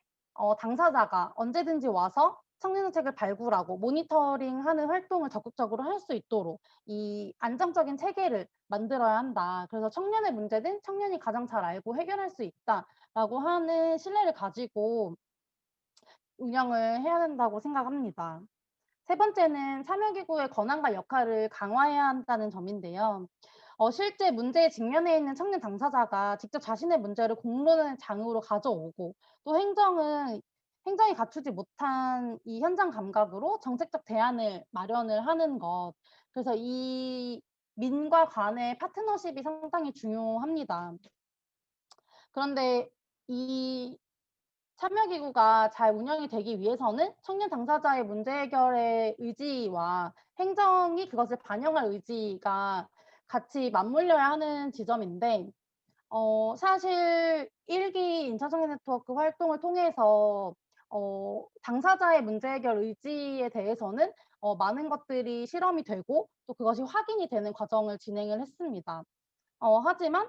Speaker 5: 당사자가 언제든지 와서 청년 정책을 발굴하고 모니터링하는 활동을 적극적으로 할 수 있도록 이 안정적인 체계를 만들어야 한다. 그래서 청년의 문제는 청년이 가장 잘 알고 해결할 수 있다라고 하는 신뢰를 가지고 운영을 해야 된다고 생각합니다. 세 번째는 참여기구의 권한과 역할을 강화해야 한다는 점인데요. 실제 문제에 직면해 있는 청년 당사자가 직접 자신의 문제를 공론의 장으로 가져오고 또 행정이 갖추지 못한 이 현장 감각으로 정책적 대안을 마련을 하는 것. 그래서 이 민과 관의 파트너십이 상당히 중요합니다. 그런데 이 참여기구가 잘 운영이 되기 위해서는 청년 당사자의 문제 해결의 의지와 행정이 그것을 반영할 의지가 같이 맞물려야 하는 지점인데 사실 1기 인천청년 네트워크 활동을 통해서 당사자의 문제 해결 의지에 대해서는 많은 것들이 실험이 되고 또 그것이 확인이 되는 과정을 진행을 했습니다. 하지만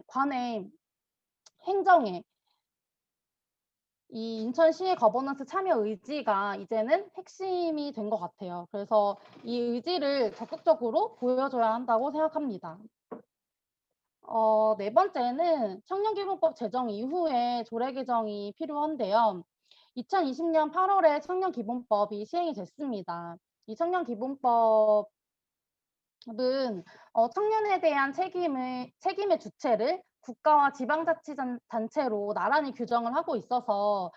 Speaker 5: 관의 행정에 이 인천시의 거버넌스 참여 의지가 이제는 핵심이 된 것 같아요. 그래서 이 의지를 적극적으로 보여줘야 한다고 생각합니다. 네 번째는 청년기본법 제정 이후에 조례 개정이 필요한데요. 2020년 8월에 청년기본법이 시행이 됐습니다. 이 청년기본법은 청년에 대한 책임의 주체를 국가와 지방자치단체로 나란히 규정을 하고 있어서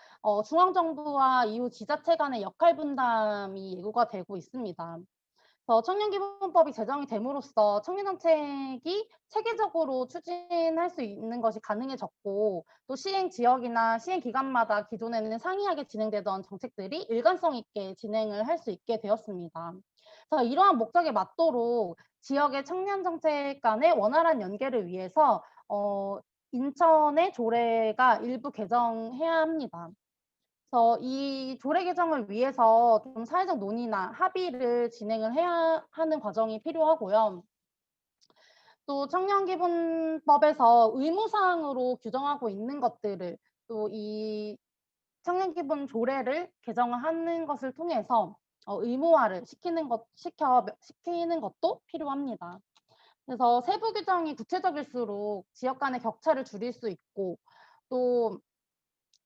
Speaker 5: 중앙정부와 이후 지자체 간의 역할 분담이 예고가 되고 있습니다. 그래서 청년기본법이 제정이 됨으로써 청년정책이 체계적으로 추진할 수 있는 것이 가능해졌고 또 시행 지역이나 시행 기관마다 기존에는 상이하게 진행되던 정책들이 일관성 있게 진행을 할 수 있게 되었습니다. 그래서 이러한 목적에 맞도록 지역의 청년정책 간의 원활한 연계를 위해서 인천의 조례가 일부 개정해야 합니다. 그래서 이 조례 개정을 위해서 좀 사회적 논의나 합의를 진행을 해야 하는 과정이 필요하고요. 또 청년기본법에서 의무사항으로 규정하고 있는 것들을 또 이 청년기본 조례를 개정을 하는 것을 통해서 의무화를 시키는 것도 필요합니다. 그래서 세부 규정이 구체적일수록 지역 간의 격차를 줄일 수 있고 또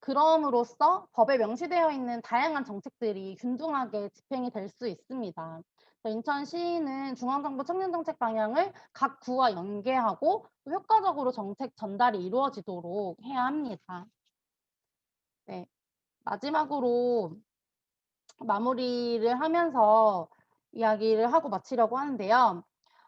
Speaker 5: 그럼으로써 법에 명시되어 있는 다양한 정책들이 균등하게 집행이 될 수 있습니다. 그래서 인천시는 중앙정부 청년정책 방향을 각 구와 연계하고 또 효과적으로 정책 전달이 이루어지도록 해야 합니다. 네, 마지막으로 마무리를 하면서 이야기를 하고 마치려고 하는데요.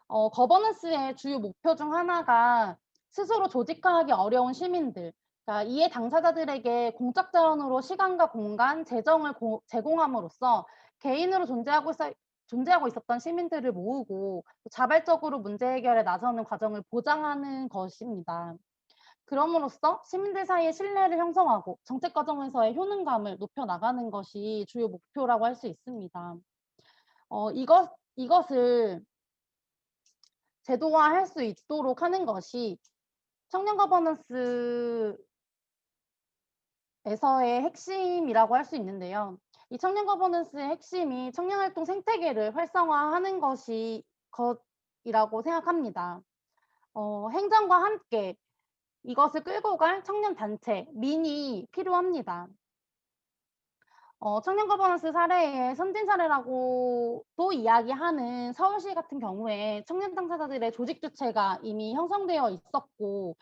Speaker 5: 거버넌스의 주요 목표 중 하나가 스스로 조직화하기 어려운 시민들, 그러니까 이해 당사자들에게 공적 자원으로 시간과 공간, 재정을 제공함으로써 개인으로 존재하고 있었던 시민들을 모으고 자발적으로 문제 해결에 나서는 과정을 보장하는 것입니다. 그럼으로써 시민들 사이의 신뢰를 형성하고 정책 과정에서의 효능감을 높여 나가는 것이 주요 목표라고 할 수 있습니다. 이것을 제도화할 수 있도록 하는 것이 청년 거버넌스에서의 핵심이라고 할 수 있는데요. 이 청년 거버넌스의 핵심이 청년활동 생태계를 활성화하는 것이라고 생각합니다. 행정과 함께 이것을 끌고 갈 청년 단체, 민이 필요합니다. 청년 거버넌스 사례의 선진 사례라고도 이야기하는 서울시 같은 경우에 청년 당사자들의 조직 주체가 이미 형성되어 있었고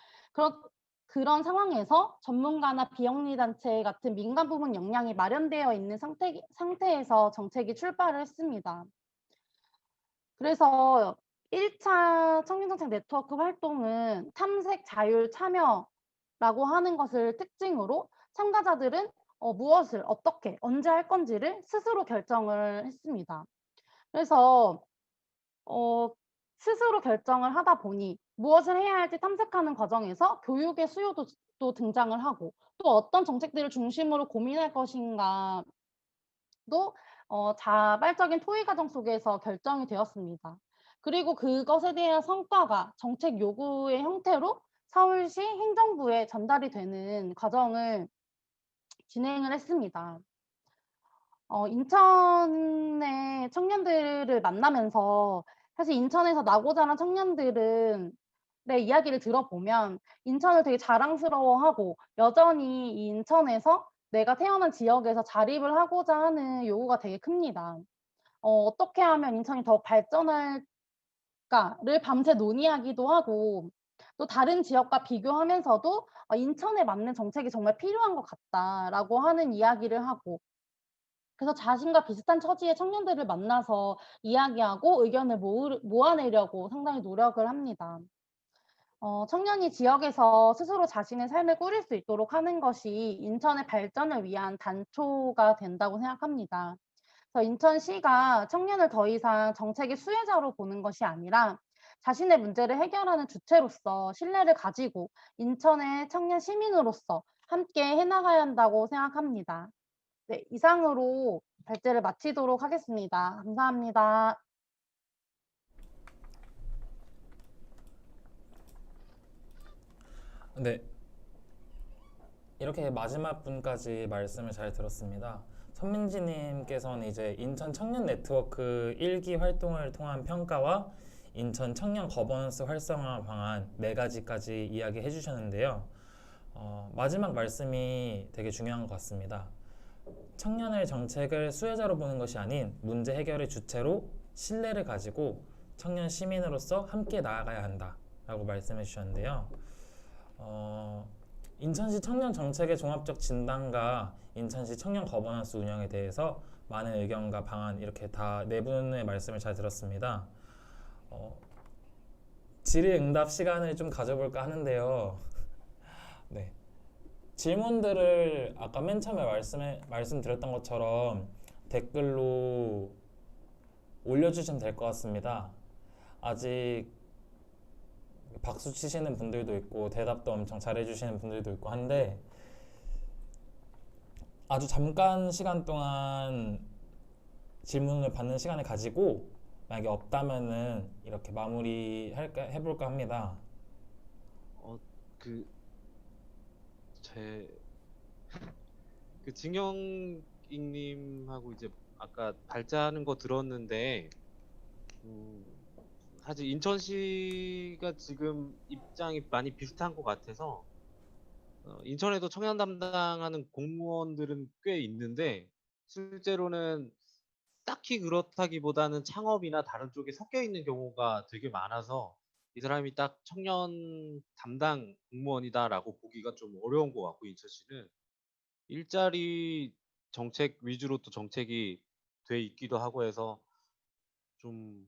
Speaker 5: 그런 상황에서 전문가나 비영리 단체 같은 민간 부문 역량이 마련되어 있는 상태에서 정책이 출발을 했습니다. 그래서 1차 청년정책 네트워크 활동은 탐색 자율 참여라고 하는 것을 특징으로 참가자들은 무엇을 어떻게 언제 할 건지를 스스로 결정을 했습니다. 그래서 스스로 결정을 하다 보니 무엇을 해야 할지 탐색하는 과정에서 교육의 수요도 또 등장을 하고 또 어떤 정책들을 중심으로 고민할 것인가도 자발적인 토의 과정 속에서 결정이 되었습니다. 그리고 그것에 대한 성과가 정책 요구의 형태로 서울시 행정부에 전달이 되는 과정을 진행을 했습니다. 인천의 청년들을 만나면서 사실 인천에서 나고 자란 청년들은 내 이야기를 들어보면 인천을 되게 자랑스러워하고 여전히 이 인천에서 내가 태어난 지역에서 자립을 하고자 하는 요구가 되게 큽니다. 어떻게 하면 인천이 더 발전할까를 밤새 논의하기도 하고 또 다른 지역과 비교하면서도 인천에 맞는 정책이 정말 필요한 것 같다라고 하는 이야기를 하고 그래서 자신과 비슷한 처지의 청년들을 만나서 이야기하고 의견을 모아내려고 상당히 노력을 합니다. 청년이 지역에서 스스로 자신의 삶을 꾸릴 수 있도록 하는 것이 인천의 발전을 위한 단초가 된다고 생각합니다. 그래서 인천시가 청년을 더 이상 정책의 수혜자로 보는 것이 아니라 자신의 문제를 해결하는 주체로서 신뢰를 가지고 인천의 청년 시민으로서 함께 해나가야 한다고 생각합니다. 네, 이상으로 발제를 마치도록 하겠습니다. 감사합니다.
Speaker 1: 네, 이렇게 마지막 분까지 말씀을 잘 들었습니다. 선민지님께서는 이제 인천 청년 네트워크 1기 활동을 통한 평가와 인천 청년 거버넌스 활성화 방안 4가지까지 이야기해 주셨는데요. 마지막 말씀이 되게 중요한 것 같습니다. 청년의 정책을 수혜자로 보는 것이 아닌 문제 해결의 주체로 신뢰를 가지고 청년 시민으로서 함께 나아가야 한다라고 말씀해 주셨는데요. 인천시 청년 정책의 종합적 진단과 인천시 청년 거버넌스 운영에 대해서 많은 의견과 방안 이렇게 다 4분의 말씀을 잘 들었습니다. 질의응답 시간을 좀 가져볼까 하는데요. 네. 질문들을 아까 맨 처음에 말씀드렸던 것처럼 댓글로 올려주시면 될 것 같습니다. 아직 박수 치시는 분들도 있고 대답도 엄청 잘해주시는 분들도 있고 한데 아주 잠깐 시간 동안 질문을 받는 시간을 가지고 만약에 없다면은 이렇게 해볼까 합니다.
Speaker 4: 그 진영익님하고 이제 아까 발자하는 거 들었는데, 음, 사실 인천시가 지금 입장이 많이 비슷한 것 같아서, 인천에도 청년 담당하는 공무원들은 꽤 있는데, 실제로는 딱히 그렇다기보다는 창업이나 다른 쪽에 섞여 있는 경우가 되게 많아서, 이 사람이 딱 청년 담당 공무원이다라고 보기가 좀 어려운 것 같고, 인천시는. 일자리 정책 위주로 또 정책이 돼 있기도 하고 해서 좀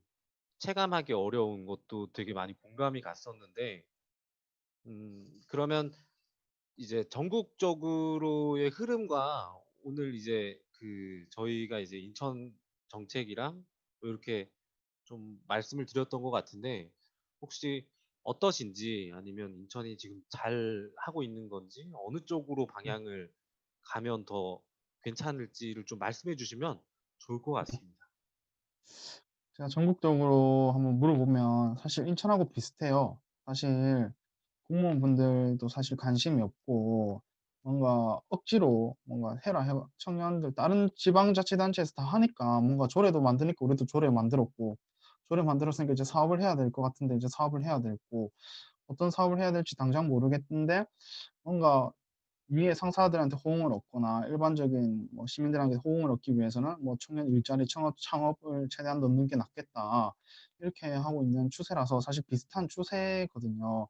Speaker 4: 체감하기 어려운 것도 되게 많이 공감이 갔었는데, 그러면 이제 전국적으로의 흐름과 오늘 이제 그 저희가 이제 인천 정책이랑 이렇게 좀 말씀을 드렸던 것 같은데, 혹시 어떠신지, 아니면 인천이 지금 잘 하고 있는 건지, 어느 쪽으로 방향을 가면 더 괜찮을지를 좀 말씀해 주시면 좋을 것 같습니다.
Speaker 2: 제가 전국적으로 한번 물어보면 사실 인천하고 비슷해요. 사실 공무원분들도 사실 관심이 없고 뭔가 억지로 뭔가 해라 청년들 다른 지방자치단체에서 다 하니까 뭔가 조례도 만드니까 우리도 조례 만들었고 조례 만들었으니까 이제 사업을 해야 될 것 같은데 이제 사업을 해야 되고 어떤 사업을 해야 될지 당장 모르겠는데 뭔가 위에 상사들한테 호응을 얻거나 일반적인 뭐 시민들한테 호응을 얻기 위해서는 뭐 청년 일자리 창업을 최대한 넣는 게 낫겠다. 이렇게 하고 있는 추세라서 사실 비슷한 추세거든요.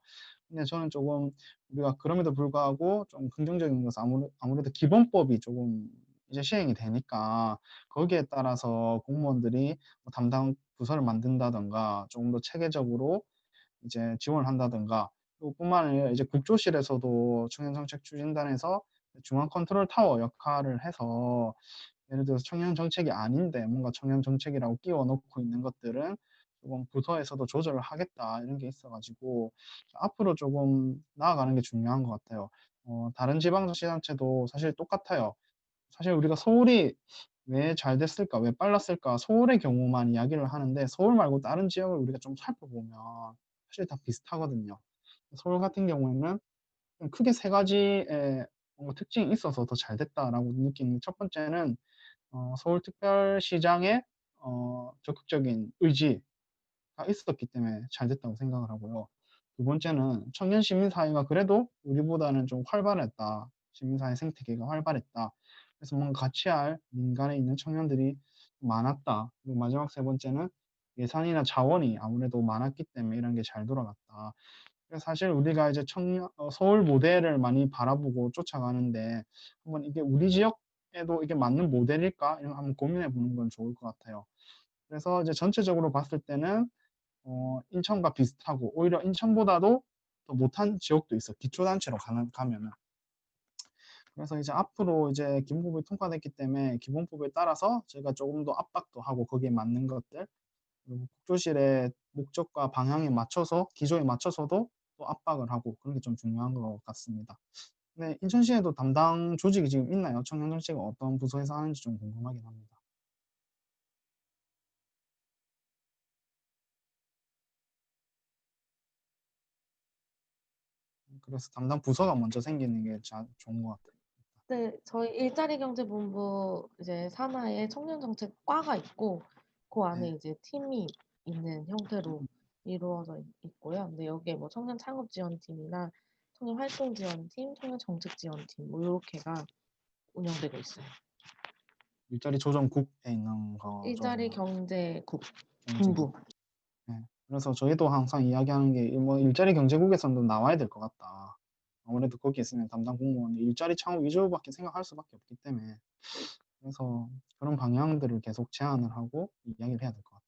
Speaker 2: 근데 저는 조금 우리가 그럼에도 불구하고 좀 긍정적인 것은 아무래도 기본법이 조금 이제 시행이 되니까 거기에 따라서 공무원들이 뭐 담당 부서를 만든다든가 조금 더 체계적으로 이제 지원을 한다든가 또 뿐만 아니라 이제 국조실에서도 청년정책 추진단에서 중앙 컨트롤 타워 역할을 해서 예를 들어서 청년 정책이 아닌데 뭔가 청년 정책이라고 끼워 넣고 있는 것들은 조금 부서에서도 조절을 하겠다 이런 게 있어 가지고 앞으로 조금 나아가는 게 중요한 것 같아요. 다른 지방자치단체도 사실 똑같아요. 사실 우리가 서울이 왜 잘 됐을까? 왜 빨랐을까? 서울의 경우만 이야기를 하는데 서울 말고 다른 지역을 우리가 좀 살펴보면 사실 다 비슷하거든요. 서울 같은 경우에는 좀 크게 세 가지의 뭔가 특징이 있어서 더 잘 됐다라고 느끼는 첫 번째는 서울특별시장의 적극적인 의지가 있었기 때문에 잘 됐다고 생각을 하고요. 두 번째는 청년 시민사회가 그래도 우리보다는 좀 활발했다. 시민사회 생태계가 활발했다. 그래서 뭔가 같이 할 민간에 있는 청년들이 많았다. 그리고 마지막 세 번째는 예산이나 자원이 아무래도 많았기 때문에 이런 게 잘 돌아갔다. 그래서 사실 우리가 이제 서울 모델을 많이 바라보고 쫓아가는데 한번 이게 우리 지역에도 이게 맞는 모델일까? 이런 거 한번 고민해 보는 건 좋을 것 같아요. 그래서 이제 전체적으로 봤을 때는 인천과 비슷하고 오히려 인천보다도 더 못한 지역도 있어. 기초단체로 가면은. 그래서 이제 앞으로 이제 기본법이 통과됐기 때문에 기본법에 따라서 저희가 조금 더 압박도 하고 거기에 맞는 것들 그리고 국조실의 목적과 방향에 맞춰서 기조에 맞춰서도 또 압박을 하고 그런 게 좀 중요한 것 같습니다. 네, 인천시에도 담당 조직이 지금 있나요? 청년정책을 어떤 부서에서 하는지 좀 궁금하긴 합니다. 그래서 담당 부서가 먼저 생기는 게 좋은 것 같아요.
Speaker 3: 네, 저희 일자리경제본부 이제 산하에 청년정책과가 있고 그 안에
Speaker 2: 네.
Speaker 3: 이제 팀이 있는 형태로 이루어져 있고요. 근데 여기에 뭐 청년 창업 지원팀이나 청년 활동 지원팀, 청년 정책 지원팀 뭐 이렇게가 운영되고 있어요.
Speaker 2: 일자리 조정국에 있는 거죠.
Speaker 3: 일자리 경제국
Speaker 2: 경제국.
Speaker 3: 본부.
Speaker 2: 네. 그래서 저희도 항상 이야기하는 게 뭐 일자리 경제국에서도 나와야 될 것 같다. 아무래도 거기 있으면 담당 공무원이 일자리 창업 위주밖에 생각할 수밖에 없기 때문에 그래서 그런 방향들을 계속 제안을 하고 이야기를 해야 될 것 같아요.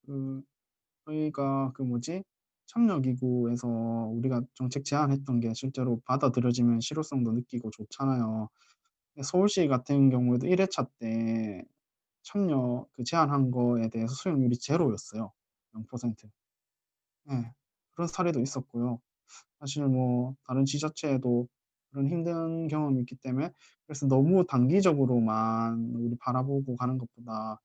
Speaker 2: 그 저희가 그 뭐지? 참여기구에서 우리가 정책 제안했던 게 실제로 받아들여지면 실효성도 느끼고 좋잖아요. 서울시 같은 경우에도 1회차 때 참여 제안한 거에 대해서 수용률이 제로였어요. 0%. 예. 그런 사례도 있었고요. 사실 뭐 다른 지자체에도 그런 힘든 경험이 있기 때문에 그래서 너무 단기적으로만 우리 바라보고 가는 것보다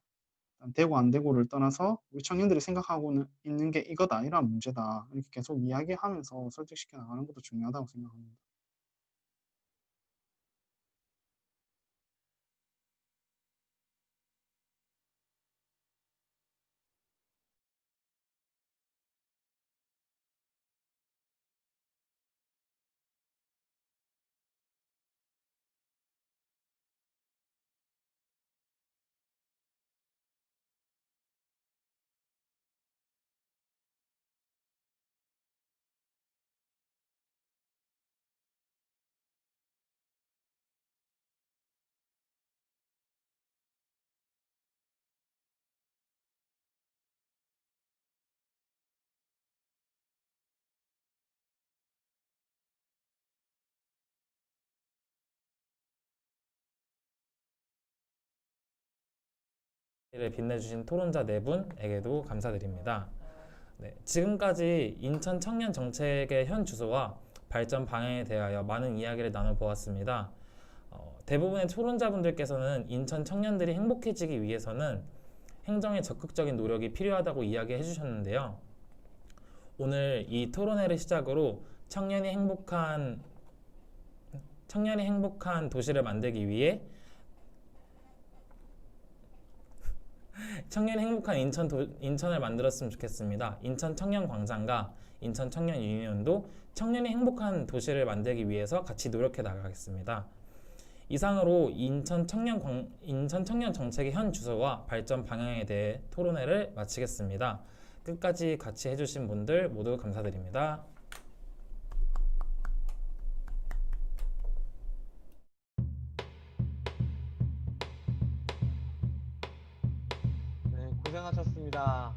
Speaker 2: 일단 되고 안 되고를 떠나서 우리 청년들이 생각하고는 있는 게 이거다. 이러한 문제다. 이렇게 계속 이야기하면서 설득시켜 나가는 것도 중요하다고 생각합니다.
Speaker 1: 를 빛내주신 토론자 네 분에게도 감사드립니다. 네, 지금까지 인천 청년 정책의 현 주소와 발전 방향에 대하여 많은 이야기를 나눠보았습니다. 대부분의 토론자분들께서는 인천 청년들이 행복해지기 위해서는 행정의 적극적인 노력이 필요하다고 이야기해 주셨는데요. 오늘 이 토론회를 시작으로 청년이 행복한 도시를 만들기 위해 청년이 행복한 인천을 만들었으면 좋겠습니다. 인천 청년 광장과 인천 청년 유니온도 청년이 행복한 도시를 만들기 위해서 같이 노력해 나가겠습니다. 이상으로 인천 청년 정책의 현 주소와 발전 방향에 대해 토론회를 마치겠습니다. 끝까지 같이 해주신 분들 모두 감사드립니다.
Speaker 4: 네, 고생하셨습니다.